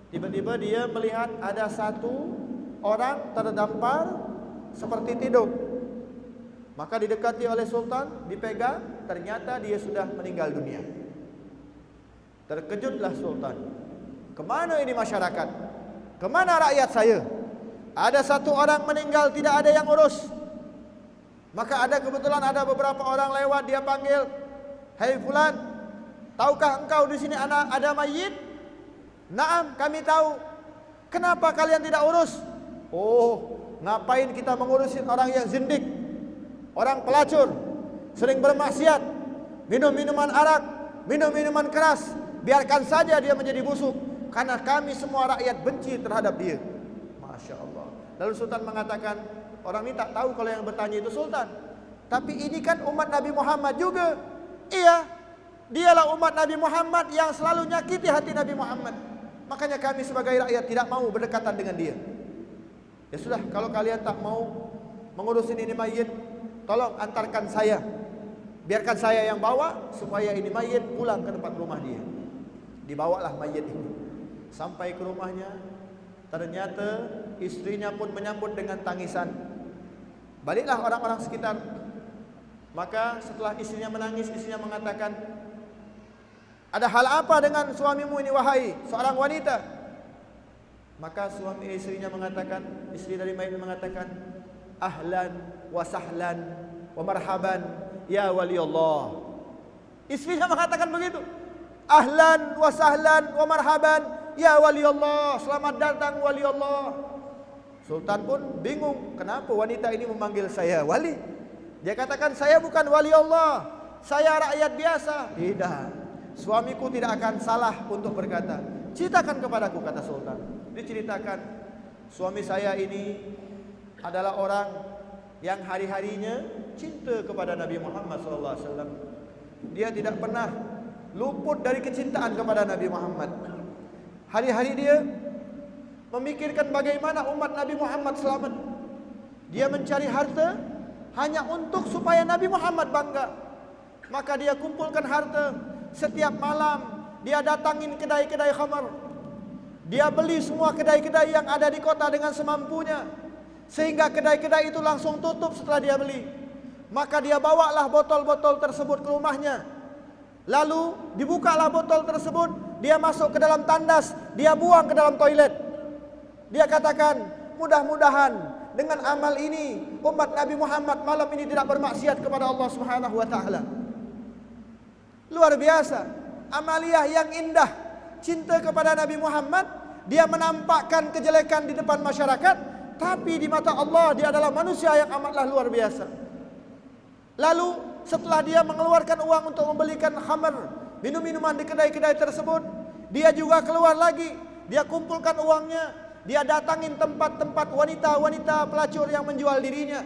Tiba-tiba dia melihat ada satu orang terdampar seperti tidur. Maka didekati oleh sultan, dipegang, ternyata dia sudah meninggal dunia. Terkejutlah sultan. Kemana ini masyarakat? Kemana rakyat saya? Ada satu orang meninggal, tidak ada yang urus. Maka kebetulan ada beberapa orang lewat, dia panggil, "Hei fulan, tahukah engkau di sini ada mayit?" "Naam, kami tahu." "Kenapa kalian tidak urus?" "Oh, ngapain kita mengurusin orang yang zindik, orang pelacur, sering bermaksiat, minum minuman arak, minum minuman keras. Biarkan saja dia menjadi busuk, karena kami semua rakyat benci terhadap dia." Masya Allah. Lalu sultan mengatakan, orang ini tak tahu kalau yang bertanya itu sultan. Tapi ini kan umat Nabi Muhammad juga. Iya, dialah umat Nabi Muhammad yang selalu nyakiti hati Nabi Muhammad. Makanya kami sebagai rakyat tidak mau berdekatan dengan dia. Ya sudah, kalau kalian tak mau mengurusin ini mayit, tolong antarkan saya. Biarkan saya yang bawa supaya ini mayit pulang ke tempat rumah dia. Dibawalah mayit ini sampai ke rumahnya. Ternyata istrinya pun menyambut dengan tangisan. Baliklah orang-orang sekitar. Maka setelah istrinya menangis, istrinya mengatakan, "Ada hal apa dengan suamimu ini wahai seorang wanita?" Maka suami istrinya mengatakan, istri dari mayit mengatakan, "Ahlan wa sahlan wa marhaban ya wali Allah." Istrinya mengatakan begitu. "Ahlan wa sahlan wa marhaban ya wali Allah." Selamat datang wali Allah. Sultan pun bingung, kenapa wanita ini memanggil saya wali? Dia katakan, "Saya bukan wali Allah, saya rakyat biasa." "Tidak, suamiku tidak akan salah untuk berkata." "Ceritakan kepadaku," kata sultan. Diceritakan, suami saya ini adalah orang yang hari-harinya cinta kepada Nabi Muhammad SAW. Dia tidak pernah luput dari kecintaan kepada Nabi Muhammad. Hari-hari dia memikirkan bagaimana umat Nabi Muhammad selamat. Dia mencari harta hanya untuk supaya Nabi Muhammad bangga. Maka dia kumpulkan harta. Setiap malam dia datangin kedai-kedai khamar. Dia beli semua kedai-kedai yang ada di kota dengan semampunya, sehingga kedai-kedai itu langsung tutup setelah dia beli. Maka dia bawalah botol-botol tersebut ke rumahnya. Lalu dibukalah botol tersebut, dia masuk ke dalam tandas, dia buang ke dalam toilet. Dia katakan, mudah-mudahan dengan amal ini umat Nabi Muhammad malam ini tidak bermaksiat kepada Allah Subhanahu wa taala. Luar biasa, amaliyah yang indah, cinta kepada Nabi Muhammad. Dia menampakkan kejelekan di depan masyarakat, tapi di mata Allah dia adalah manusia yang amatlah luar biasa. Lalu setelah dia mengeluarkan uang untuk membelikan khamar, minum-minuman di kedai-kedai tersebut, dia juga keluar lagi. Dia kumpulkan uangnya, dia datangin tempat-tempat wanita-wanita pelacur yang menjual dirinya.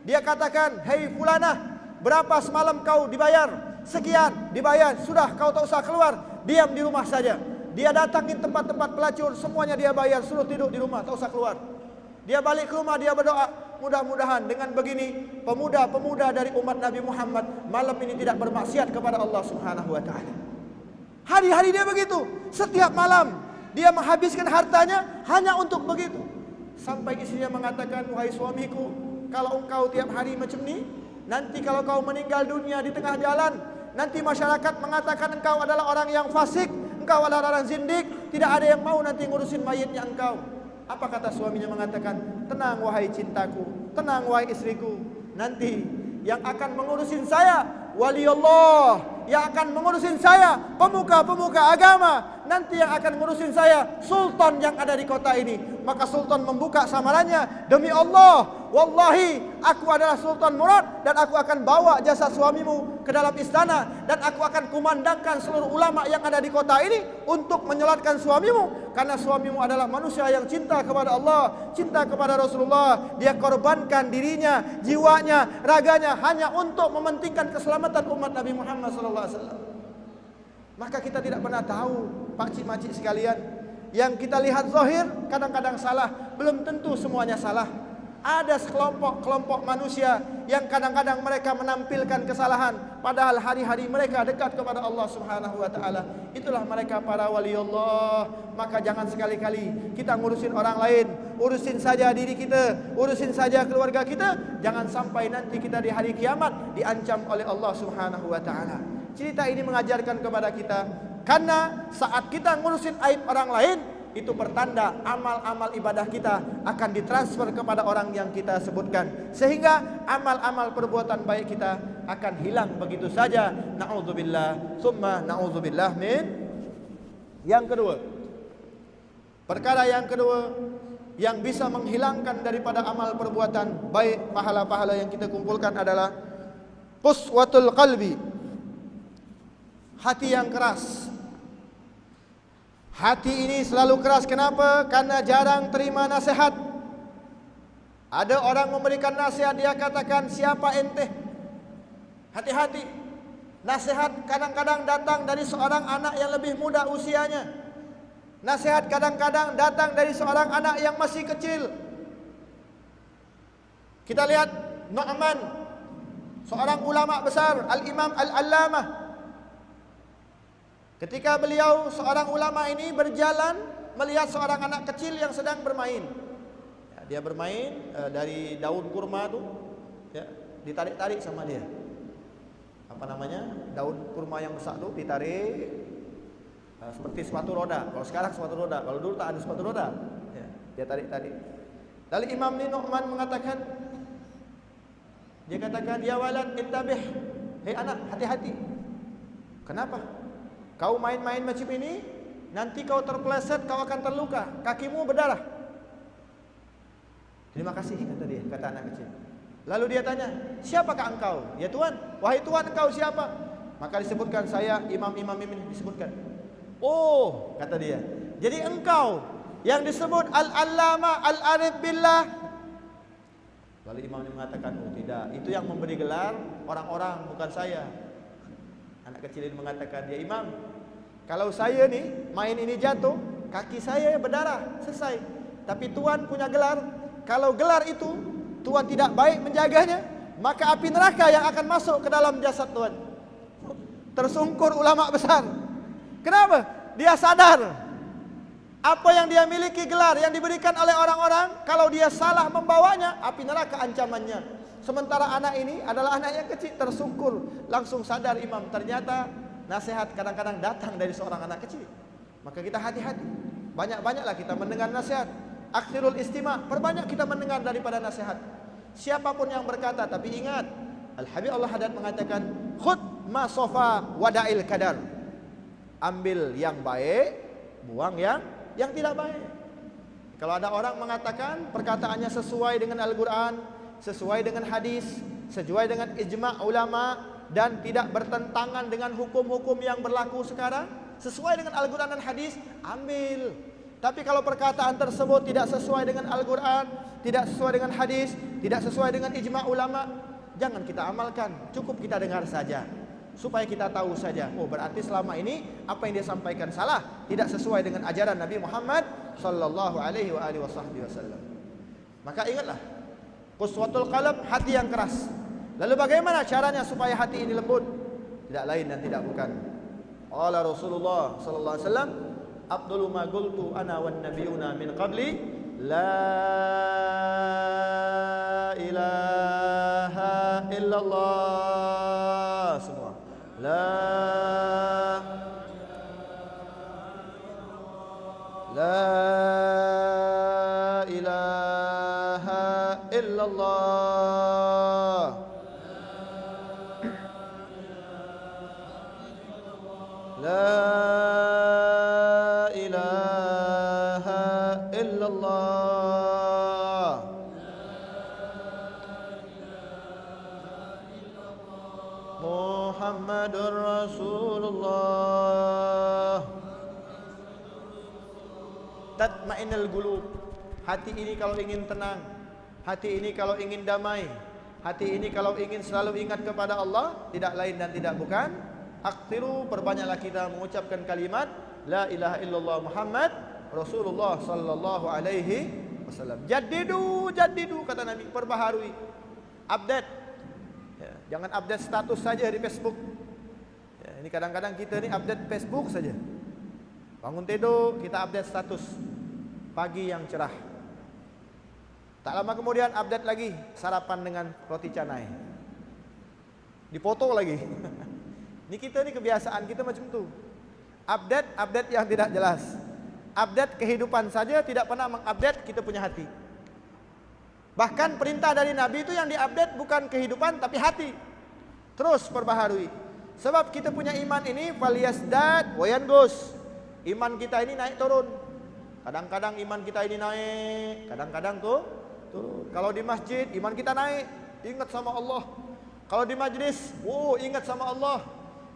Dia katakan, "Hei fulanah, berapa semalam kau dibayar?" "Sekian." "Dibayar, sudah kau tak usah keluar, diam di rumah saja." Dia datangin tempat-tempat pelacur, semuanya dia bayar, suruh tidur di rumah, tak usah keluar. Dia balik ke rumah, dia berdoa, mudah-mudahan dengan begini pemuda-pemuda dari umat Nabi Muhammad malam ini tidak bermaksiat kepada Allah Subhanahu wa taala. Hari-hari dia begitu, setiap malam dia menghabiskan hartanya hanya untuk begitu. Sampai istrinya mengatakan, "Wahai suamiku, kalau engkau tiap hari macam ni, nanti kalau kau meninggal dunia di tengah jalan, nanti masyarakat mengatakan engkau adalah orang yang fasik, engkau adalah orang zindik, tidak ada yang mau nanti ngurusin mayitnya engkau." Apa kata suaminya? Mengatakan, "Tenang wahai cintaku, tenang wahai istriku, nanti yang akan mengurusin saya wali Allah, yang akan mengurusin saya pemuka-pemuka agama, nanti yang akan mengurusin saya sultan yang ada di kota ini." Maka sultan membuka samarannya, "Demi Allah, wallahi aku adalah Sultan Murad dan aku akan bawa jasad suamimu ke dalam istana dan aku akan kumandangkan seluruh ulama yang ada di kota ini untuk menyolatkan suamimu, karena suamimu adalah manusia yang cinta kepada Allah, cinta kepada Rasulullah. Dia korbankan dirinya, jiwanya, raganya hanya untuk mementingkan keselamatan umat Nabi Muhammad SAW." Maka kita tidak pernah tahu, pakcik-makcik sekalian, yang kita lihat zahir kadang-kadang salah, belum tentu semuanya salah. Ada sekelompok-kelompok manusia yang kadang-kadang mereka menampilkan kesalahan, padahal hari-hari mereka dekat kepada Allah Subhanahu wa taala. Itulah mereka para wali Allah. Maka jangan sekali-kali kita ngurusin orang lain, urusin saja diri kita, urusin saja keluarga kita. Jangan sampai nanti kita di hari kiamat diancam oleh Allah Subhanahu wa taala. Cerita ini mengajarkan kepada kita, karena saat kita ngurusin aib orang lain, itu pertanda amal-amal ibadah kita akan ditransfer kepada orang yang kita sebutkan, sehingga amal-amal perbuatan baik kita akan hilang begitu saja. Na'udzubillah, summa na'udzubillah min. Yang kedua, perkara yang kedua yang bisa menghilangkan daripada amal perbuatan baik, pahala-pahala yang kita kumpulkan adalah quswatul qalbi, hati yang keras. Hati ini selalu keras. Kenapa? Karena jarang terima nasihat. Ada orang memberikan nasihat, dia katakan, "Siapa ente?" Hati-hati. Nasihat kadang-kadang datang dari seorang anak yang lebih muda usianya. Nasihat kadang-kadang datang dari seorang anak yang masih kecil. Kita lihat Nu'man, seorang ulama besar, Al-Imam Al-Allamah. Ketika beliau seorang ulama ini berjalan melihat seorang anak kecil yang sedang bermain. Ya, dia bermain dari daun kurma tu, ya, ditarik-tarik sama dia. Apa namanya? Daun kurma yang besar tu ditarik seperti sepatu roda. Kalau sekarang sepatu roda, kalau dulu tak ada sepatu roda. Ya, dia tarik-tarik. Lalu Imam Nu'man mengatakan, dia katakan, "Ya walad intabih." Hei anak, hati-hati. Kenapa? Kau main-main macam ini, nanti kau terpeleset, kau akan terluka, kakimu berdarah. "Terima kasih," kata dia, kata anak kecil. Lalu dia tanya, "Siapakah engkau?" "Ya Tuhan." "Wahai Tuhan, engkau siapa?" Maka disebutkan, "Saya imam-imam ini," disebutkan. "Oh," kata dia, "jadi engkau yang disebut Al-Allamah Al-Arif Billah." Lalu imam ini mengatakan, oh tidak, itu yang memberi gelar orang-orang, bukan saya. Anak kecil ini mengatakan, ya imam, kalau saya nih main ini jatuh, kaki saya berdarah, selesai. Tapi Tuhan punya gelar, kalau gelar itu Tuhan tidak baik menjaganya, maka api neraka yang akan masuk ke dalam jasad Tuhan. Tersungkur ulama besar. Kenapa? Dia sadar apa yang dia miliki, gelar yang diberikan oleh orang-orang, kalau dia salah membawanya, api neraka ancamannya. Sementara anak ini adalah anak yang kecil, tersungkur, langsung sadar imam. Ternyata nasihat kadang-kadang datang dari seorang anak kecil. Maka kita hati-hati. Banyak-banyaklah kita mendengar nasihat. Akhirul istima', perbanyak kita mendengar daripada nasihat. Siapapun yang berkata, tapi ingat, Al-Habib Allah Haddad mengatakan, khud ma sofa wada'il kadar. Ambil yang baik, buang yang tidak baik. Kalau ada orang mengatakan perkataannya sesuai dengan Al-Quran, sesuai dengan hadis, sesuai dengan ijma' ulama, dan tidak bertentangan dengan hukum-hukum yang berlaku sekarang, sesuai dengan Al-Quran dan hadis, ambil. Tapi kalau perkataan tersebut tidak sesuai dengan Al-Quran, tidak sesuai dengan hadis, tidak sesuai dengan ijma' ulama, jangan kita amalkan. Cukup kita dengar saja, supaya kita tahu saja, oh berarti selama ini apa yang dia sampaikan salah, tidak sesuai dengan ajaran Nabi Muhammad sallallahu alaihi wasallam. Maka ingatlah, quswatul qalb, hati yang keras. Lalu bagaimana caranya supaya hati ini lembut? Tidak lain dan tidak bukan, qala Rasulullah sallallahu alaihi wasallam, afdalu ma qultu ana wan nabiyuna min qabli, la ilaha illallah. Semua La ilaha illallah. La ilaha illallah. Muhammadur Rasulullah. Tatma'innul qulub. Hati ini kalau ingin tenang, hati ini kalau ingin damai, hati ini kalau ingin selalu ingat kepada Allah, tidak lain dan tidak bukan, aktiru, perbanyaklah kita mengucapkan kalimat la ilaha illallah Muhammad Rasulullah sallallahu alaihi wasallam. Jaddidu kata Nabi, perbaharui, update. Ya, jangan update status saja di Facebook. Ya, ini kadang-kadang kita ni update Facebook saja. Bangun tidur kita update status pagi yang cerah. Tak lama kemudian update lagi sarapan dengan roti canai. Dipoto lagi. Ini kita ni kebiasaan kita macam tu. Update yang tidak jelas. Update kehidupan saja, tidak pernah mengupdate kita punya hati. Bahkan perintah dari Nabi itu yang diupdate bukan kehidupan tapi hati. Terus perbaharui. Sebab kita punya iman ini faliyasdad wayangus. Iman kita ini naik turun. Kadang-kadang iman kita ini naik, kadang-kadang tuh turun. Kalau di masjid iman kita naik, ingat sama Allah. Kalau di majlis, ingat sama Allah.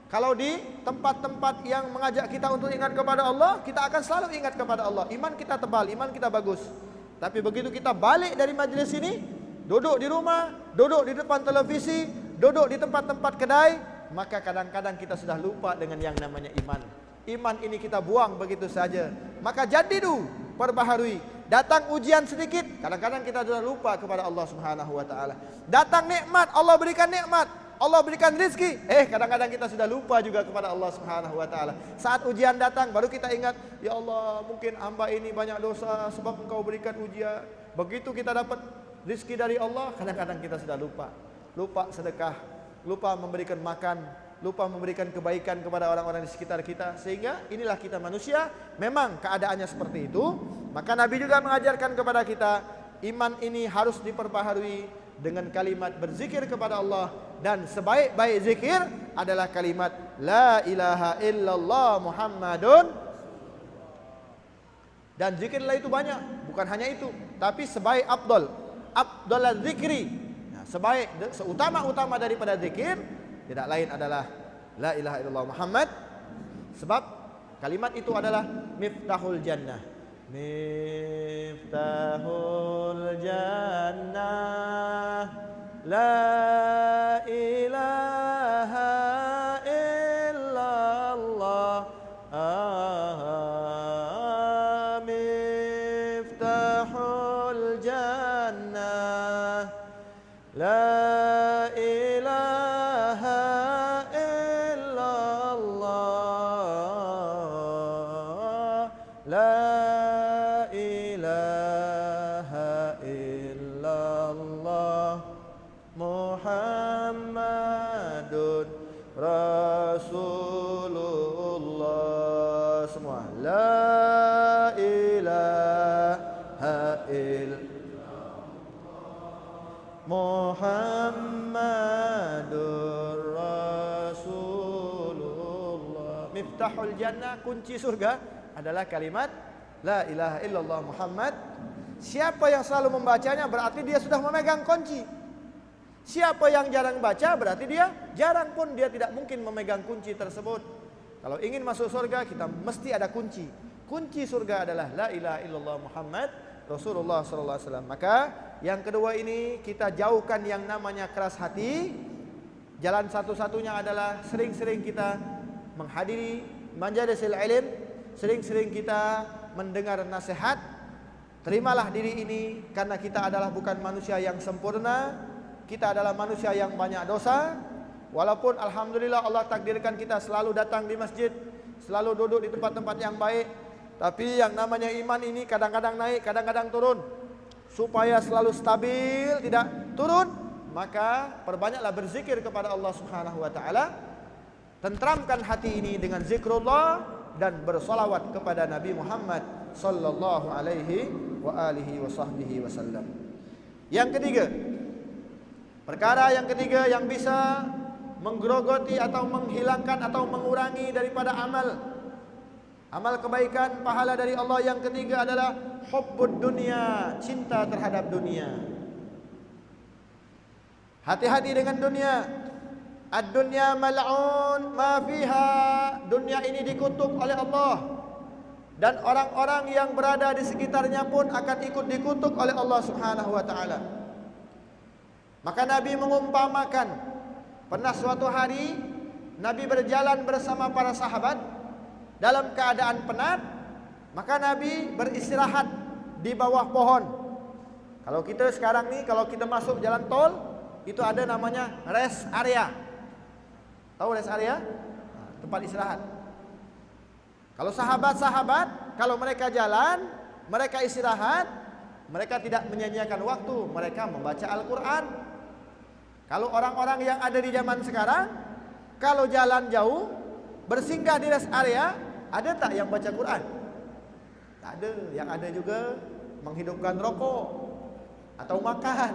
Kalau di tempat-tempat yang mengajak kita untuk ingat kepada Allah, kita akan selalu ingat kepada Allah. Iman kita tebal, iman kita bagus. Tapi begitu kita balik dari majlis ini, duduk di rumah, duduk di depan televisi, duduk di tempat-tempat kedai, maka kadang-kadang kita sudah lupa dengan yang namanya iman. Iman ini kita buang begitu saja. Maka jadidu, perbaharui. Datang ujian sedikit, kadang-kadang kita sudah lupa kepada Allah Subhanahu wa taala. Datang nikmat, Allah berikan nikmat, Allah berikan rezeki, kadang-kadang kita sudah lupa juga kepada Allah Subhanahu wa taala. Saat ujian datang baru kita ingat, ya Allah, mungkin hamba ini banyak dosa sebab Engkau berikan ujian. Begitu kita dapat rezeki dari Allah, kadang-kadang kita sudah lupa. Lupa sedekah, lupa memberikan makan, lupa memberikan kebaikan kepada orang-orang di sekitar kita. Sehingga inilah kita manusia, memang keadaannya seperti itu. Maka Nabi juga mengajarkan kepada kita, iman ini harus diperbaharui dengan kalimat berzikir kepada Allah. Dan sebaik-baik zikir adalah kalimat la ilaha illallah Muhammadun. Dan zikirlah itu banyak, bukan hanya itu, tapi sebaik afdal zikri, sebaik, seutama-utama daripada zikir tidak lain adalah la ilaha illallah Muhammad. Sebab kalimat itu adalah miftahul jannah. Miftahul jannah la ilaha illallah. Miftahul jannah la ilaha illallah. La ilaha illallah Muhammadun Rasulullah. Semua la ilaha illallah Muhammadur Rasulullah. Miftahul jannah, kunci surga adalah kalimat la ilaha illallah Muhammad. Siapa yang selalu membacanya berarti dia sudah memegang kunci. Siapa yang jarang baca berarti dia jarang pun dia tidak mungkin memegang kunci tersebut. Kalau ingin masuk surga kita mesti ada kunci. Kunci surga adalah la ilaha illallah Muhammad Rasulullah sallallahu alaihi wasallam. Maka yang kedua ini kita jauhkan yang namanya keras hati. Jalan satu-satunya adalah sering-sering kita menghadiri majalisil ilm, sering-sering kita mendengar nasihat. Terimalah diri ini karena kita adalah bukan manusia yang sempurna. Kita adalah manusia yang banyak dosa. Walaupun alhamdulillah Allah takdirkan kita selalu datang di masjid, selalu duduk di tempat-tempat yang baik, tapi yang namanya iman ini kadang-kadang naik, kadang-kadang turun. Supaya selalu stabil, tidak turun, maka perbanyaklah berzikir kepada Allah Subhanahu wa taala. Tentramkan hati ini dengan zikrullah dan bersolawat kepada Nabi Muhammad sallallahu alaihi wa alihi wa sahbihi wasallam. Yang ketiga, perkara yang ketiga yang bisa menggerogoti atau menghilangkan atau mengurangi daripada amal kebaikan, pahala dari Allah, yang ketiga adalah hubbud dunia, cinta terhadap dunia. Hati-hati dengan dunia. Ad-dunya mal'un ma fiha. Dunia ini dikutuk oleh Allah. Dan orang-orang yang berada di sekitarnya pun akan ikut dikutuk oleh Allah Subhanahu wa taala. Maka Nabi mengumpamakan, pernah suatu hari Nabi berjalan bersama para sahabat dalam keadaan penat, maka Nabi beristirahat di bawah pohon. Kalau kita sekarang nih, kalau kita masuk jalan tol, itu ada namanya rest area. Tahu rest area? Tempat istirahat. Kalau sahabat-sahabat, kalau mereka jalan, mereka istirahat, mereka tidak menyia-nyiakan waktu, mereka membaca Al-Quran. Kalau orang-orang yang ada di zaman sekarang, kalau jalan jauh, bersinggah di rest area, ada tak yang baca Quran? Tak ada. Yang ada juga menghidupkan rokok atau makan.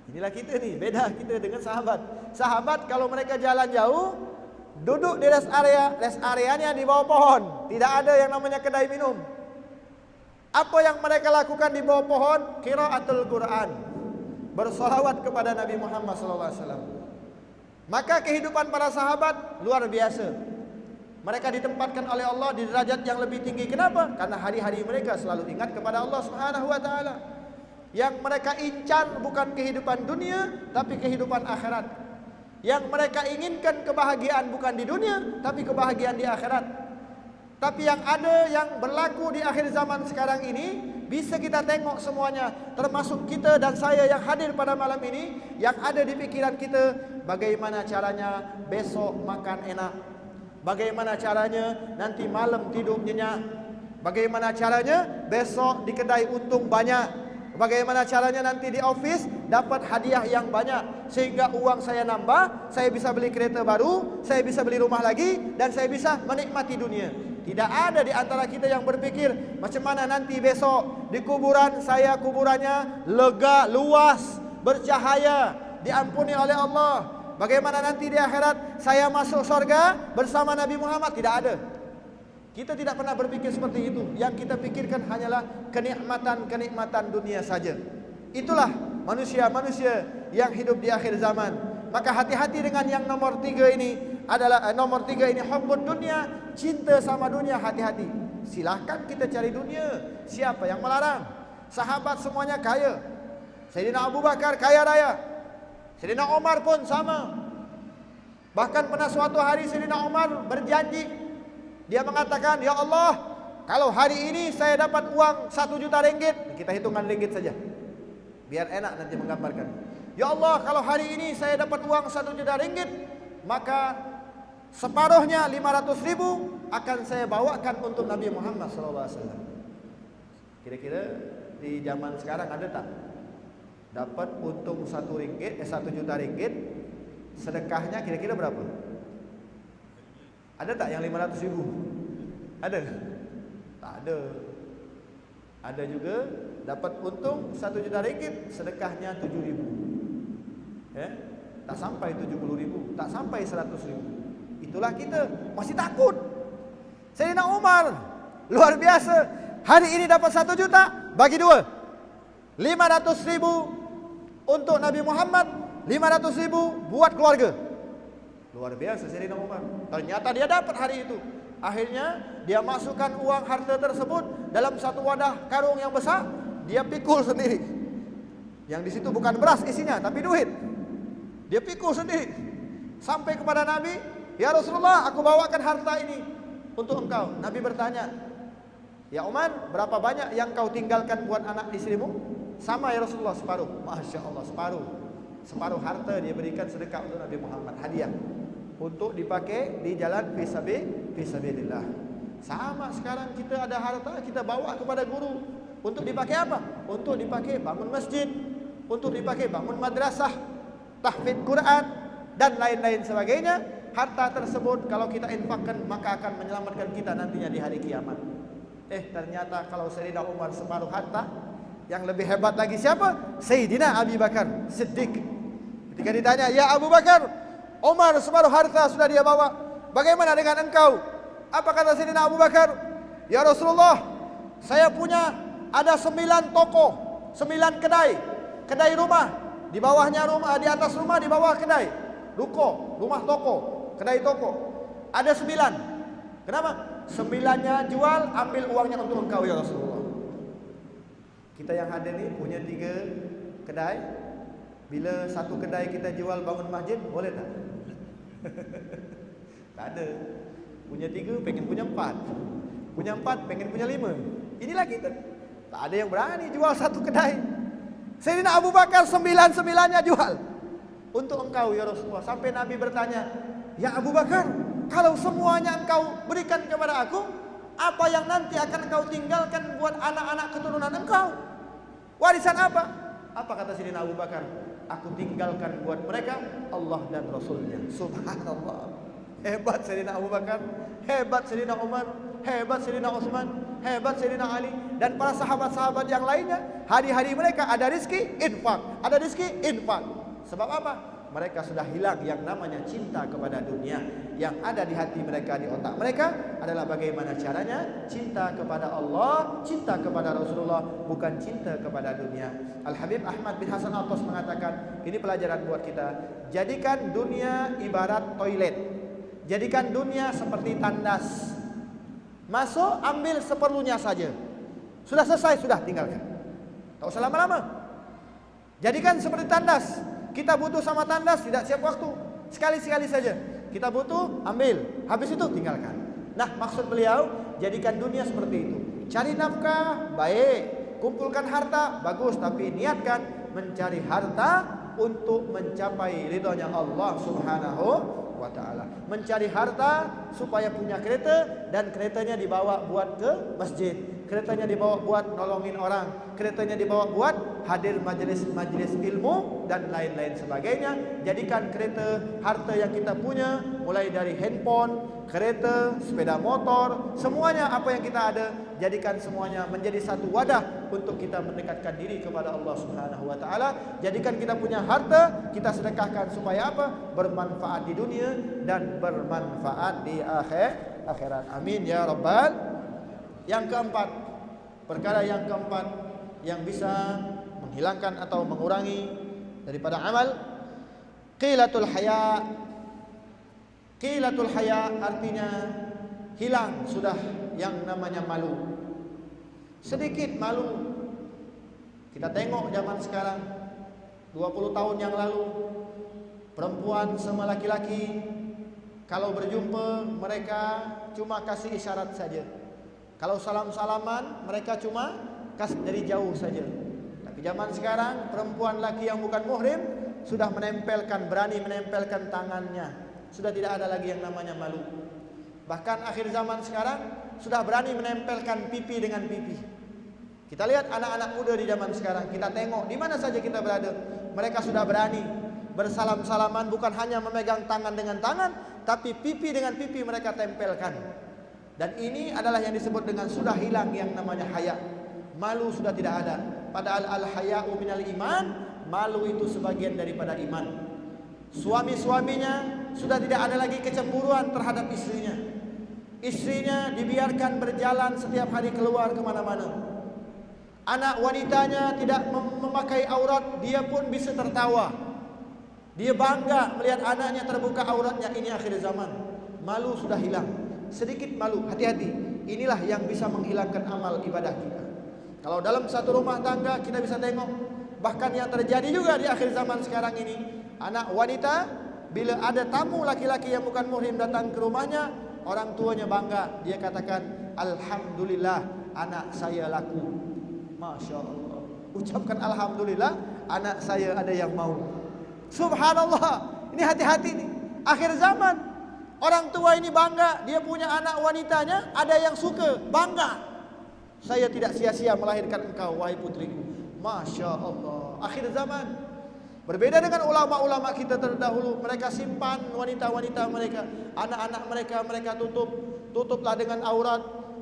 Inilah kita nih, beda kita dengan sahabat. Sahabat kalau mereka jalan jauh, duduk di rest areanya di bawah pohon. Tidak ada yang namanya kedai minum. Apa yang mereka lakukan di bawah pohon? Qiraatul Quran, bersolawat kepada Nabi Muhammad SAW. Maka kehidupan para sahabat luar biasa. Mereka ditempatkan oleh Allah di derajat yang lebih tinggi. Kenapa? Karena hari-hari mereka selalu ingat kepada Allah Subhanahu wa taala. Yang mereka incar bukan kehidupan dunia, tapi kehidupan akhirat. Yang mereka inginkan kebahagiaan bukan di dunia, tapi kebahagiaan di akhirat. Tapi yang ada, yang berlaku di akhir zaman sekarang ini, bisa kita tengok semuanya, termasuk kita dan saya yang hadir pada malam ini. Yang ada di pikiran kita, bagaimana caranya besok makan enak, bagaimana caranya nanti malam tidur nyenyak, bagaimana caranya besok di kedai untung banyak, bagaimana caranya nanti di office dapat hadiah yang banyak, sehingga uang saya nambah, saya bisa beli kereta baru, saya bisa beli rumah lagi, dan saya bisa menikmati dunia. Tidak ada di antara kita yang berpikir macam mana nanti besok di kuburan saya, kuburannya lega, luas, bercahaya, diampuni oleh Allah. Bagaimana nanti di akhirat saya masuk surga bersama Nabi Muhammad? Tidak ada. Kita tidak pernah berpikir seperti itu. Yang kita pikirkan hanyalah kenikmatan-kenikmatan dunia saja. Itulah manusia-manusia yang hidup di akhir zaman. Maka hati-hati dengan yang nomor 3 ini. Adalah nomor 3 ini hubbud dunia, cinta sama dunia, hati-hati. Silahkan kita cari dunia. Siapa yang melarang? Sahabat semuanya kaya. Sayyidina Abu Bakar kaya raya. Sayyidina Umar pun sama. Bahkan pernah suatu hari Sayyidina Umar berjanji. Dia mengatakan, ya Allah, kalau hari ini saya dapat uang 1 juta ringgit. Kita hitungkan ringgit saja, biar enak nanti menggambarkan. Ya Allah, kalau hari ini saya dapat uang 1 juta ringgit, maka separuhnya 500.000 akan saya bawakan untuk Nabi Muhammad SAW. Kira-kira di zaman sekarang ada tak? Dapat untung 1 juta ringgit, sedekahnya kira-kira berapa? Ada tak yang 500.000? Ada? Tak ada. Ada juga dapat untung 1 juta ringgit, sedekahnya 7.000. Tak sampai 70.000, tak sampai 100.000. Itulah kita, masih takut. Sayyidina Umar luar biasa. Hari ini dapat 1 juta, bagi 2. 500.000 untuk Nabi Muhammad, 500.000 buat keluarga. Luar biasa Sayyidina Umar. Ternyata dia dapat hari itu. Akhirnya dia masukkan uang harta tersebut dalam satu wadah karung yang besar. Dia pikul sendiri. Yang di situ bukan beras isinya, tapi duit. Dia pikul sendiri. Sampai kepada Nabi, ya Rasulullah, aku bawakan harta ini untuk engkau. Nabi bertanya, ya Umar, berapa banyak yang kau tinggalkan buat anak istrimu? Sama ya Rasulullah, separuh. Masya Allah, separuh. Separuh harta dia berikan sedekah untuk Nabi Muhammad, hadiah untuk dipakai di jalan fisabilillah. Sama sekarang kita ada harta, kita bawa kepada guru. Untuk dipakai apa? Untuk dipakai bangun masjid, untuk dipakai bangun madrasah, tahfidz Quran, dan lain-lain sebagainya. Harta tersebut kalau kita infakkan, maka akan menyelamatkan kita nantinya di hari kiamat. Ternyata kalau Sayyidina Umar separuh harta, yang lebih hebat lagi siapa? Sayyidina Abu Bakar Siddiq. Ketika ditanya, ya Abu Bakar, Umar separuh harta sudah dia bawa, bagaimana dengan engkau? Apa kata Sayyidina Abu Bakar? Ya Rasulullah, saya punya ada 9 toko, 9 kedai rumah. Di bawahnya rumah, di atas rumah, di bawah kedai, ruko, rumah toko, kedai toko. Ada 9. Kenapa? 9-nya jual, ambil uangnya untuk engkau ya Rasulullah. Kita yang hadir ni punya 3 kedai. Bila satu kedai kita jual bangun masjid, boleh tak? Tak ada. Punya 3, pengen punya 4. Punya 4, pengen punya 5. Inilah kita. Tak ada yang berani jual satu kedai. Sayyidina Abu Bakar 9-9-nya jual untuk engkau ya Rasulullah. Sampai Nabi bertanya, ya Abu Bakar, kalau semuanya engkau berikan kepada aku, apa yang nanti akan engkau tinggalkan buat anak-anak keturunan engkau? Warisan apa? Apa kata Sayyidina Abu Bakar? Aku tinggalkan buat mereka Allah dan Rasulnya. Subhanallah. Hebat Sayyidina Abu Bakar, hebat Sayyidina Umar, hebat Sayyidina Utsman, hebat Sayyidina Ali, dan para sahabat-sahabat yang lainnya. Hari-hari mereka ada rezeki, infak. Ada rezeki, infak. Sebab apa? Mereka sudah hilang yang namanya cinta kepada dunia. Yang ada di hati mereka, di otak mereka adalah bagaimana caranya cinta kepada Allah, cinta kepada Rasulullah, bukan cinta kepada dunia. Al-Habib Ahmad bin Hasan Al-Tos mengatakan, ini pelajaran buat kita. Jadikan dunia ibarat toilet. Jadikan dunia seperti tandas. Masuk, ambil seperlunya saja. Sudah selesai, sudah tinggalkan. Tak usah lama-lama. Jadikan seperti tandas. Kita butuh sama tandas, tidak siap waktu. Sekali-sekali saja. Kita butuh, ambil. Habis itu tinggalkan. Nah, maksud beliau, jadikan dunia seperti itu. Cari nafkah, baik. Kumpulkan harta, bagus. Tapi niatkan mencari harta untuk mencapai ridhonya Allah Subhanahu wa ta'ala. Mencari harta supaya punya kereta, dan keretanya dibawa buat ke masjid. Keretanya dibawa buat nolongin orang. Keretanya dibawa buat hadir majlis-majlis ilmu dan lain-lain sebagainya. Jadikan kereta, harta yang kita punya, mulai dari handphone, kereta, sepeda motor, semuanya apa yang kita ada, jadikan semuanya menjadi satu wadah untuk kita mendekatkan diri kepada Allah Subhanahu wa taala. Jadikan kita punya harta, kita sedekahkan supaya apa? Bermanfaat di dunia dan bermanfaat di akhirat. Amin ya rabbal. Yang keempat, perkara yang keempat yang bisa menghilangkan atau mengurangi daripada amal, qilatul haya. Qilatul haya artinya hilang sudah yang namanya malu. Sedikit malu. Kita tengok zaman sekarang, 20 tahun yang lalu, perempuan sama laki-laki kalau berjumpa mereka cuma kasih isyarat saja. Kalau salam-salaman mereka cuma kasih dari jauh saja. Tapi zaman sekarang perempuan laki yang bukan muhrim sudah menempelkan, berani menempelkan tangannya. Sudah tidak ada lagi yang namanya malu. Bahkan akhir zaman sekarang sudah berani menempelkan pipi dengan pipi. Kita lihat anak-anak muda di zaman sekarang, kita tengok di mana saja kita berada, mereka sudah berani bersalam-salaman, bukan hanya memegang tangan dengan tangan, tapi pipi dengan pipi mereka tempelkan. Dan ini adalah yang disebut dengan sudah hilang yang namanya haya. Malu sudah tidak ada. Padahal al-haya'u minal iman, malu itu sebagian daripada iman. Suami-suaminya sudah tidak ada lagi kecemburuan terhadap istrinya. Istrinya dibiarkan berjalan setiap hari keluar kemana-mana. Anak wanitanya tidak memakai aurat, dia pun bisa tertawa. Dia bangga melihat anaknya terbuka auratnya. Ini akhir zaman. Malu sudah hilang. Sedikit malu, hati-hati. Inilah yang bisa menghilangkan amal ibadah kita. Kalau dalam satu rumah tangga kita bisa tengok, bahkan yang terjadi juga di akhir zaman sekarang ini, anak wanita bila ada tamu laki-laki yang bukan muhrim datang ke rumahnya, orang tuanya bangga. Dia katakan, alhamdulillah anak saya laku. Masya Allah. Ucapkan alhamdulillah anak saya ada yang mau. Subhanallah. Ini hati-hati nih. Akhir zaman orang tua ini bangga, dia punya anak wanitanya, ada yang suka, bangga. Saya tidak sia-sia melahirkan engkau, wahai putriku. Masya Allah. Akhir zaman. Berbeda dengan ulama-ulama kita terdahulu, mereka simpan wanita-wanita mereka, anak-anak mereka tutuplah dengan aurat.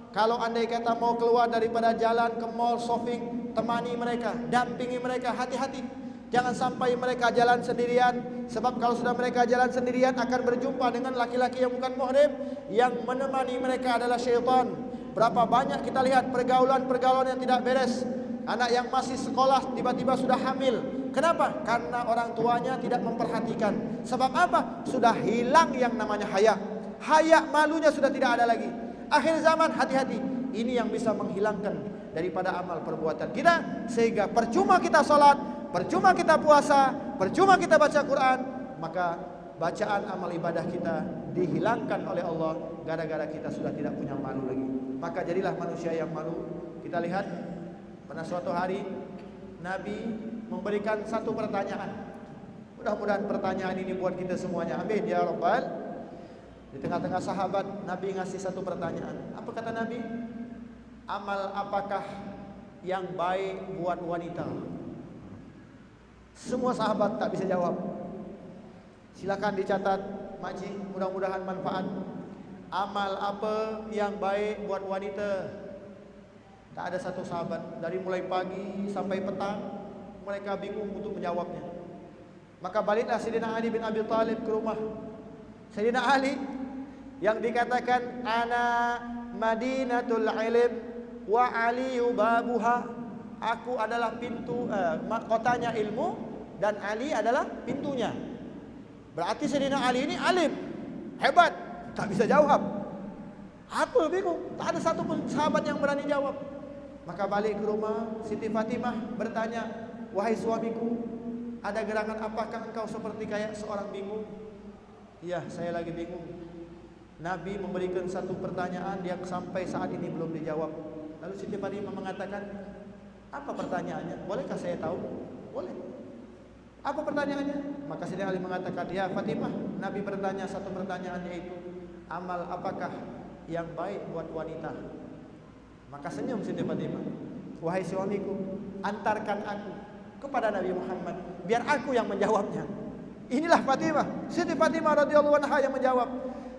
Kalau andai kata mau keluar daripada jalan ke mall shopping, temani mereka, dampingi mereka, hati-hati. Jangan sampai mereka jalan sendirian. Sebab kalau sudah mereka jalan sendirian akan berjumpa dengan laki-laki yang bukan muhrim. Yang menemani mereka adalah syaitan. Berapa banyak kita lihat pergaulan-pergaulan yang tidak beres. Anak yang masih sekolah tiba-tiba sudah hamil. Kenapa? Karena orang tuanya tidak memperhatikan. Sebab apa? Sudah hilang yang namanya haya. Haya malunya sudah tidak ada lagi. Akhir zaman, hati-hati. Ini yang bisa menghilangkan daripada amal perbuatan kita. Sehingga percuma kita salat, percuma kita puasa, percuma kita baca Quran, maka bacaan amal ibadah kita dihilangkan oleh Allah gara-gara kita sudah tidak punya malu lagi. Maka jadilah manusia yang malu. Kita lihat pada suatu hari Nabi memberikan satu pertanyaan. Mudah-mudahan pertanyaan ini buat kita semuanya. Amin ya rabbal. Di tengah-tengah sahabat Nabi ngasih satu pertanyaan. Apa kata Nabi? Amal apakah yang baik buat wanita? Semua sahabat tak bisa jawab. Silakan dicatat, makcik, mudah-mudahan manfaat. Amal apa yang baik buat wanita? Tak ada satu sahabat. Dari mulai pagi sampai petang, mereka bingung untuk menjawabnya. Maka baliklah Sayyidina Ali bin Abi Thalib ke rumah. Sayyidina Ali yang dikatakan ana madinatul ilm wa aliyu babuha. Aku adalah pintu kotanya ilmu dan Ali adalah pintunya. Berarti Sayyidina Ali ini alim, hebat, tak bisa jawab. Apa bingung? Tak ada satu pun sahabat yang berani jawab. Maka balik ke rumah, Siti Fatimah bertanya, wahai suamiku, ada gerangan apakah engkau seperti kayak seorang bingung? Iya, saya lagi bingung. Nabi memberikan satu pertanyaan yang sampai saat ini belum dijawab. Lalu Siti Fatimah mengatakan, apa pertanyaannya? Bolehkah saya tahu? Boleh. Apa pertanyaannya? Maka Sayyidina Ali mengatakan, ya Fatimah, Nabi bertanya satu pertanyaan, yaitu amal apakah yang baik buat wanita? Maka senyum Siti Fatimah, wahai suamiku, antarkan aku kepada Nabi Muhammad, biar aku yang menjawabnya. Inilah Fatimah, Siti Fatimah radhiyallahu anha yang menjawab.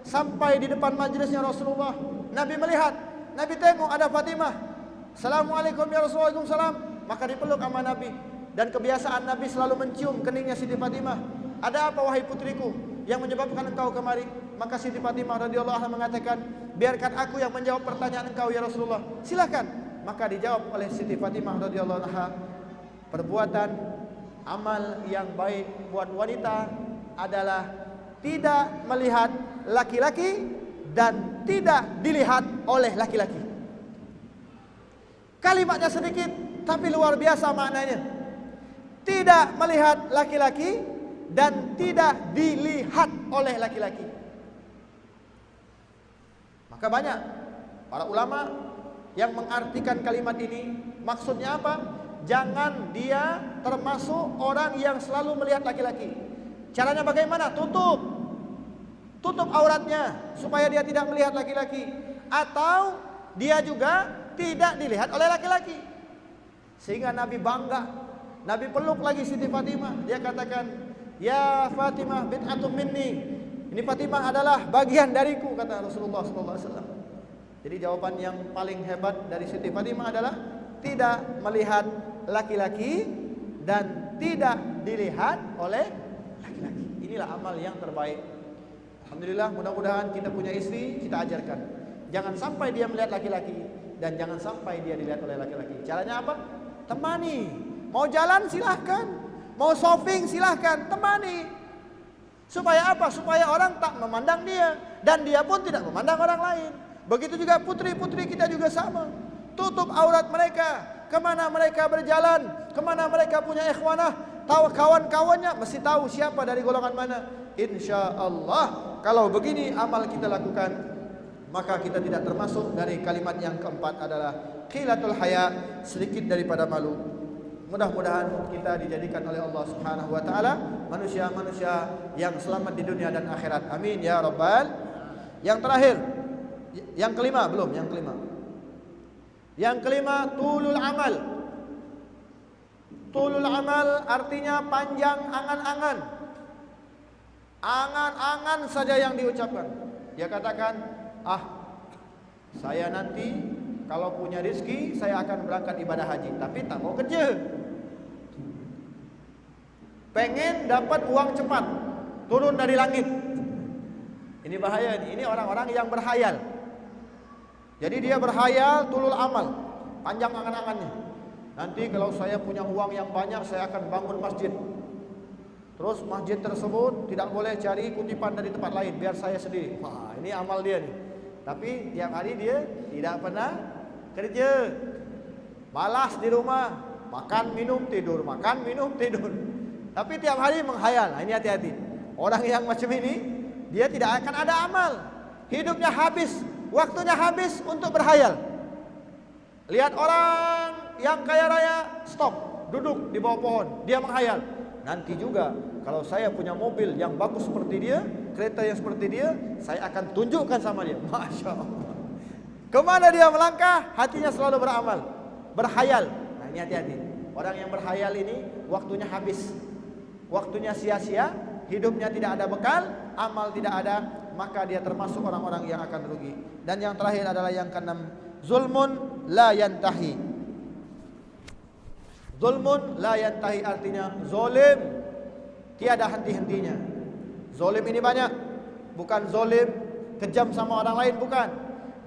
Sampai di depan majlisnya Rasulullah, Nabi melihat, Nabi tengok ada Fatimah. Assalamualaikum ya Rasulullah, waalaikumsalam. Maka dipeluk sama Nabi. Dan kebiasaan Nabi selalu mencium keningnya Siti Fatimah. Ada apa wahai putriku yang menyebabkan engkau kemari? Maka Siti Fatimah radhiyallahu anha mengatakan, biarkan aku yang menjawab pertanyaan engkau ya Rasulullah. Silakan. Maka dijawab oleh Siti Fatimah radhiyallahu anha, perbuatan amal yang baik buat wanita adalah tidak melihat laki-laki dan tidak dilihat oleh laki-laki. Kalimatnya sedikit tapi luar biasa maknanya. Tidak melihat laki-laki dan tidak dilihat oleh laki-laki. Maka banyak para ulama yang mengartikan kalimat ini, maksudnya apa? Jangan dia termasuk orang yang selalu melihat laki-laki. Caranya bagaimana? Tutup auratnya supaya dia tidak melihat laki-laki, atau dia juga tidak dilihat oleh laki-laki. Sehingga Nabi bangga, Nabi peluk lagi Siti Fatimah. Dia katakan, "Ya Fatimah bid'atun minni." Ini Fatimah adalah bagian dariku, kata Rasulullah SAW. Jadi jawaban yang paling hebat dari Siti Fatimah adalah tidak melihat laki-laki dan tidak dilihat oleh laki-laki. Inilah amal yang terbaik. Alhamdulillah, mudah-mudahan kita punya istri, kita ajarkan. Jangan sampai dia melihat laki-laki dan jangan sampai dia dilihat oleh laki-laki. Caranya apa? Temani. Mau jalan silahkan, mau shopping silahkan, temani. Supaya apa? Supaya orang tak memandang dia dan dia pun tidak memandang orang lain. Begitu juga putri-putri kita juga sama. Tutup aurat mereka. Kemana mereka berjalan, kemana mereka punya ikhwanah, tahu kawan-kawannya, mesti tahu siapa dari golongan mana. Insya Allah, kalau begini amal kita lakukan, maka kita tidak termasuk dari kalimat yang keempat adalah qilatul haya, sedikit daripada malu. Mudah-mudahan kita dijadikan oleh Allah Subhanahu wa taala manusia-manusia yang selamat di dunia dan akhirat. Amin ya rabbal. Yang terakhir, yang kelima belum, yang kelima. Yang kelima, tulul amal. Tulul amal artinya panjang angan-angan. Angan-angan saja yang diucapkan. Dia katakan, saya nanti kalau punya rezeki saya akan berangkat ibadah haji, tapi tak mau kerja. Pengen dapat uang cepat, turun dari langit. Ini bahaya ini orang-orang yang berhayal. Jadi dia berhayal tulul amal, panjang angan-angannya. Nanti kalau saya punya uang yang banyak, saya akan bangun masjid. Terus masjid tersebut tidak boleh cari kutipan dari tempat lain, biar saya sendiri. Wah, ini amal dia nih. Tapi tiap hari dia tidak pernah kerja. Malas di rumah, makan minum tidur, makan minum tidur. Tapi tiap hari menghayal. Nah, ini hati-hati. Orang yang macam ini, dia tidak akan ada amal. Hidupnya habis, waktunya habis untuk berhayal. Lihat orang yang kaya raya, stop, duduk di bawah pohon, dia menghayal. Nanti juga kalau saya punya mobil yang bagus seperti dia, kereta yang seperti dia, saya akan tunjukkan sama dia. Masya Allah. Kemana dia melangkah, hatinya selalu beramal, berhayal. Nah, ini hati-hati. Orang yang berhayal ini waktunya habis, waktunya sia-sia, hidupnya tidak ada bekal, amal tidak ada, maka dia termasuk orang-orang yang akan rugi. Dan yang terakhir adalah yang keenam, zulmun la yantahi. Zulmun la yantahi artinya zolim tiada henti-hentinya. Zolim ini banyak, bukan zolim kejam sama orang lain, bukan.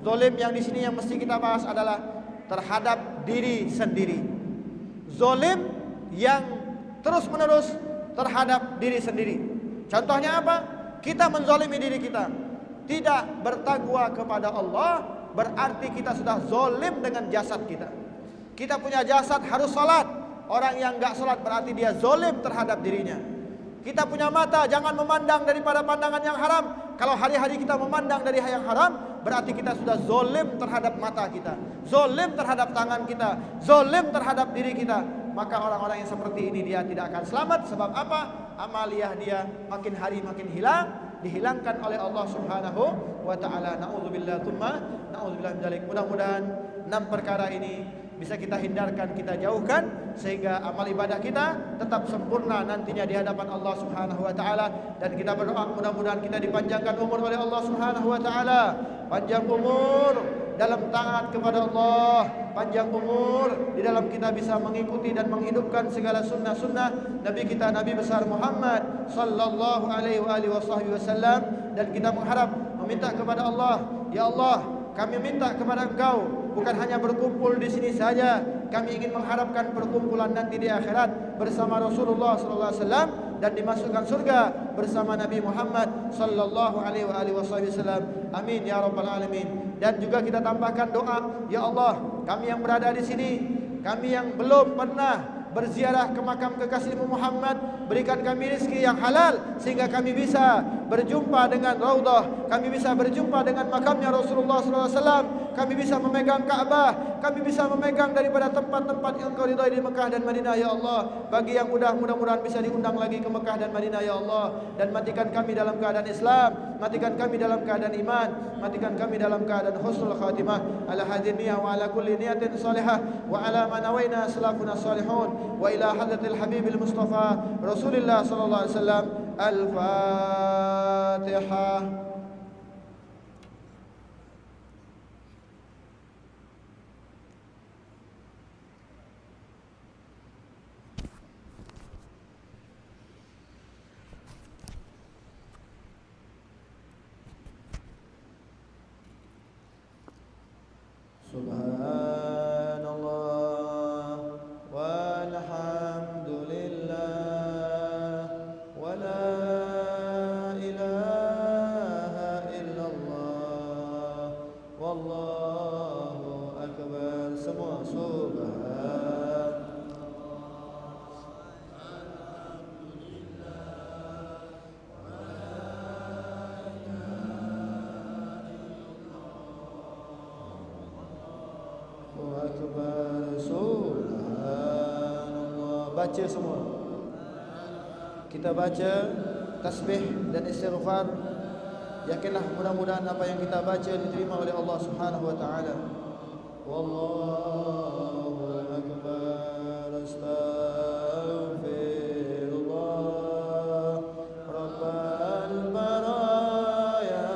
Zolim yang di sini yang mesti kita bahas adalah terhadap diri sendiri. Zolim yang terus-menerus terhadap diri sendiri. Contohnya apa? Kita menzolimi diri kita, tidak bertakwa kepada Allah, berarti kita sudah zolim dengan jasad kita. Kita punya jasad harus salat. Orang yang enggak salat berarti dia zolim terhadap dirinya. Kita punya mata, jangan memandang daripada pandangan yang haram. Kalau hari-hari kita memandang dari yang haram, berarti kita sudah zolim terhadap mata kita, zolim terhadap tangan kita, zolim terhadap diri kita. Maka orang-orang yang seperti ini dia tidak akan selamat. Sebab apa? Amaliyah dia makin hari makin hilang, dihilangkan oleh Allah Subhanahu wa taala. Nauzubillah tsumma nauzubillah min dzalik. Mudah-mudahan 6 perkara ini bisa kita hindarkan, kita jauhkan, sehingga amal ibadah kita tetap sempurna nantinya di hadapan Allah Subhanahu wa taala. Dan kita berdoa mudah-mudahan kita dipanjangkan umur oleh Allah Subhanahu wa taala. Panjang umur dalam taat kepada Allah, panjang umur di dalam kita bisa mengikuti dan menghidupkan segala sunnah-sunnah Nabi kita, Nabi besar Muhammad sallallahu alaihi wasallam. Dan kita mengharap, meminta kepada Allah, ya Allah, kami minta kepada Engkau bukan hanya berkumpul di sini saja, kami ingin mengharapkan perkumpulan nanti di akhirat bersama Rasulullah sallallahu alaihi wasallam. dan dimasukkan surga bersama Nabi Muhammad sallallahu alaihi wasallam. Amin ya rabbal alamin. Dan juga kita tambahkan doa, ya Allah, kami yang berada di sini, kami yang belum pernah berziarah ke makam kekasihmu Muhammad, berikan kami rezeki yang halal sehingga kami bisa berjumpa dengan Raudhah, kami bisa berjumpa dengan makamnya Rasulullah SAW, kami bisa memegang Ka'bah, kami bisa memegang daripada tempat-tempat yang Engkau ridhai di Mekah dan Madinah ya Allah. Bagi yang mudah-mudahan bisa diundang lagi ke Mekah dan Madinah ya Allah, dan matikan kami dalam keadaan Islam, matikan kami dalam keadaan iman, matikan kami dalam keadaan husnul khatimah. Ala hadhihi niyyah wa ala kulli niyatin salihah wa ala ma nawaina salafuna salihun wa ila hadratil habibil mustafa Rasulillah sallallahu alaihi wasallam. Al-Fatihah. Subhanallah walhamdulillah wa la ilaha illallah wallahu akbar. Semua subhanallah akbar. Subhanallah. Baca semua. Kita baca tasbih dan istighfar. Yakinlah mudah-mudahan apa yang kita baca diterima oleh Allah Subhanahu wa taala. Wallahu akbar. Astaghfirullah rabbal baraya.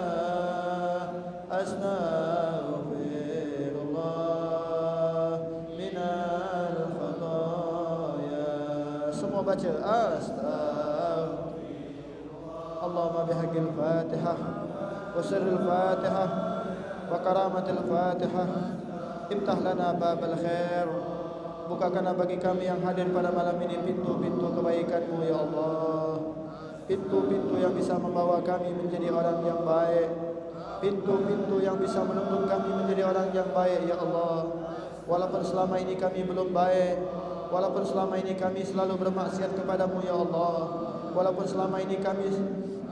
Semua baca astaghfirullah. Allahumma bihaqqil Fatihah wa sirril Fatihah wa karamatil Fatihah iftah lana babal khair. Bukakanlah bagi kami yang hadir pada malam ini pintu-pintu kebaikan-Mu ya Allah. Pintu-pintu yang bisa membawa kami menjadi orang yang baik, pintu-pintu yang bisa menuntun kami menjadi orang yang baik ya Allah. Walaupun selama ini kami belum baik, walaupun selama ini kami selalu bermaksiat kepadamu ya Allah, walaupun selama ini kami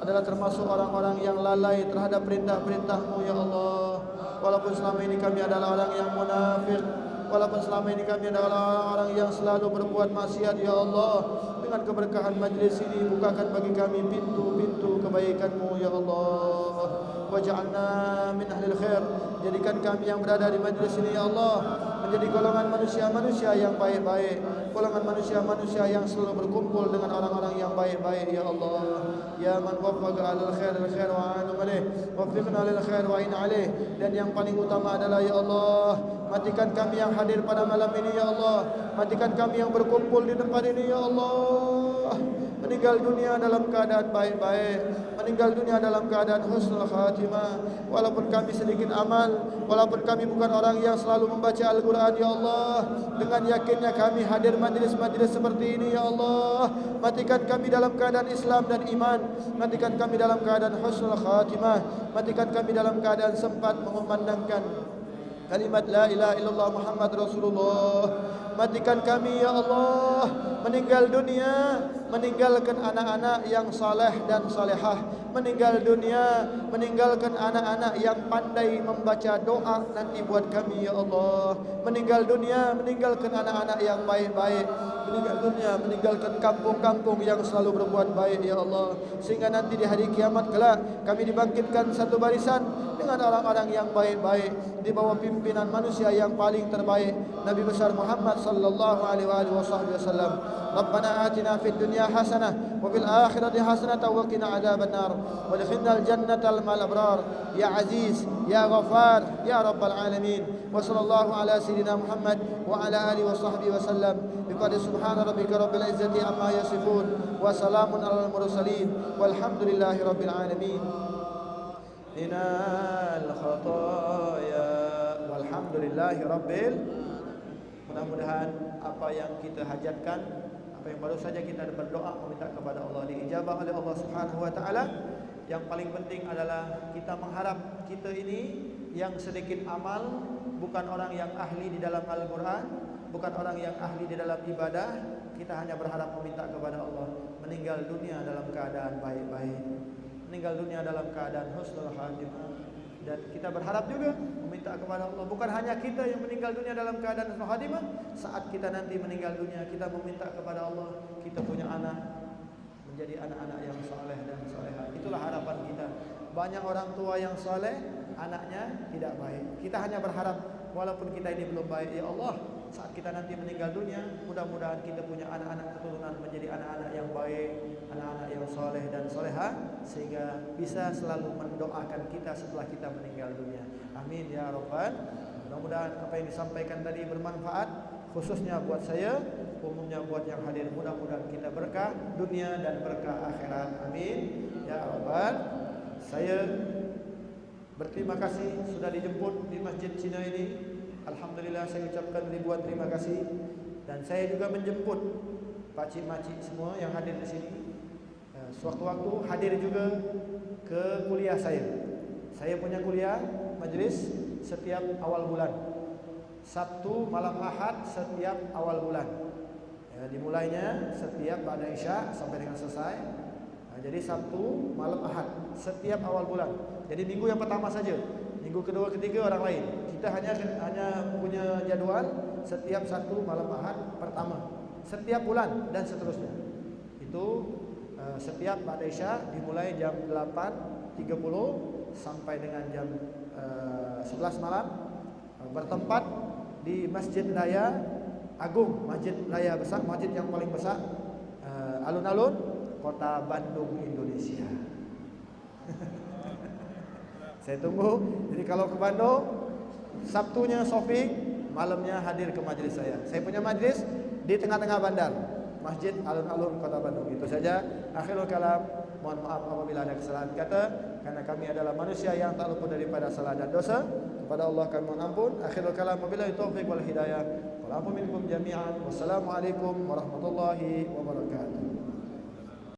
adalah termasuk orang-orang yang lalai terhadap perintah-perintah-Mu ya Allah, walaupun selama ini kami adalah orang yang munafik, walaupun selama ini kami adalah orang-orang yang selalu berbuat maksiat ya Allah, dengan keberkahan majlis ini bukakan bagi kami pintu-pintu kebaikan-Mu ya Allah. Waj'alna min ahlil khair. Jadikan kami yang berada di majlis ini ya Allah menjadi golongan manusia-manusia yang baik-baik, golongan manusia-manusia yang selalu berkumpul dengan orang-orang yang baik-baik ya Allah. Ya man waffaqa 'alal khair al khair wa a'inu alaih, waffiqna lil khair wa a'in alaih. Dan yang paling utama adalah ya Allah, matikan kami yang hadir pada malam ini ya Allah, matikan kami yang berkumpul di tempat ini ya Allah, meninggal dunia dalam keadaan baik-baik, meninggal dunia dalam keadaan husnul khatimah. Walaupun kami sedikit amal, walaupun kami bukan orang yang selalu membaca Al-Quran ya Allah, dengan yakinnya kami hadir majlis-majlis seperti ini ya Allah. Matikan kami dalam keadaan Islam dan iman, matikan kami dalam keadaan husnul khatimah, matikan kami dalam keadaan sempat mengumandangkan kalimat la ilaha illallah Muhammad Rasulullah. Matikan kami ya Allah meninggal dunia, meninggalkan anak-anak yang saleh dan salehah, meninggal dunia, meninggalkan anak-anak yang pandai membaca doa nanti buat kami ya Allah. Meninggal dunia, meninggalkan anak-anak yang baik-baik, meninggal dunia, meninggalkan kampung-kampung yang selalu berbuat baik ya Allah, sehingga nanti di hari kiamat kelak kami dibangkitkan satu barisan dengan orang-orang yang baik-baik di bawah pimpinan manusia yang paling terbaik, Nabi besar Muhammad sallallahu alaihi wasallam. Rabbana atina fid dunya hasanah wa fil akhirati hasanah wa qina adzabannar wa adkhilnal jannatal ma'al abrar ya aziz ya ghafar ya rabbal alamin. Wa sallallahu ala sayyidina Muhammad wa ala alihi wa sahbihi wasallam. Biqadri subhana rabbika rabbil izzati amma yasifun wa salamun alal mursalin walhamdulillahi rabbil alamin. Inal khataya walhamdulillahi rabbil. Mudah-mudahan apa yang kita hajatkan, Apa yang baru saja kita berdoa meminta kepada Allah diijabah oleh Allah Subhanahu wa taala. Yang paling penting adalah kita mengharap kita ini yang sedikit amal, bukan orang yang ahli di dalam Al-Quran, bukan orang yang ahli di dalam ibadah. Kita hanya berharap meminta kepada Allah meninggal dunia dalam keadaan baik-baik, meninggal dunia dalam keadaan husnul khatimah. Dan kita berharap juga meminta kepada Allah, bukan hanya kita yang meninggal dunia dalam keadaan husnul khatimah. Saat kita nanti meninggal dunia, kita meminta kepada Allah kita punya anak menjadi anak-anak yang saleh dan salehah. Itulah harapan kita. Banyak orang tua yang saleh, anaknya tidak baik. Kita hanya berharap walaupun kita ini belum baik, ya Allah, saat kita nanti meninggal dunia, mudah-mudahan kita punya anak-anak keturunan menjadi anak-anak yang baik, anak-anak yang saleh dan salehah, sehingga bisa selalu mendoakan kita setelah kita meninggal dunia. Amin ya rabbal. Mudah-mudahan apa yang disampaikan tadi bermanfaat, khususnya buat saya, umumnya buat yang hadir. Mudah-mudahan kita berkah dunia dan berkah akhirat. Amin ya rabbal. Saya berterima kasih sudah dijemput di Masjid Cina ini. Alhamdulillah, saya ucapkan ribuan terima kasih. Dan saya juga menjemput pakcik-makcik semua yang hadir di sini. Sewaktu-waktu hadir juga ke kuliah saya. Saya punya kuliah majlis setiap awal bulan, Sabtu malam Ahad setiap awal bulan. Dimulainya setiap ba'da Isya sampai dengan selesai. Jadi Sabtu malam Ahad setiap awal bulan. Jadi minggu yang pertama saja. Minggu kedua, ketiga orang lain. Kita hanya punya jadwal setiap Sabtu malam Ahad pertama setiap bulan dan seterusnya. Itu setiap ba'da Isya dimulai jam 8.30 sampai dengan jam 11 malam, bertempat di Masjid Raya Agung, Masjid Raya besar, masjid yang paling besar alun-alun Kota Bandung, Indonesia. Saya tunggu. Jadi kalau ke Bandung, Sabtunya Sofi, malamnya hadir ke majlis saya. Saya punya majlis di tengah-tengah bandar, Masjid alun-alun Kota Bandung. Itu saja. Akhirul kalam. Mohon maaf apabila ada kesalahan kata, karena kami adalah manusia yang tak luput daripada salah dan dosa. Kepada Allah kami mohon ampun. Akhirul kalam, wabillahi taufiq wal hidayah. Wal afu minkum jami'an. Wassalamualaikum warahmatullahi wabarakatuh.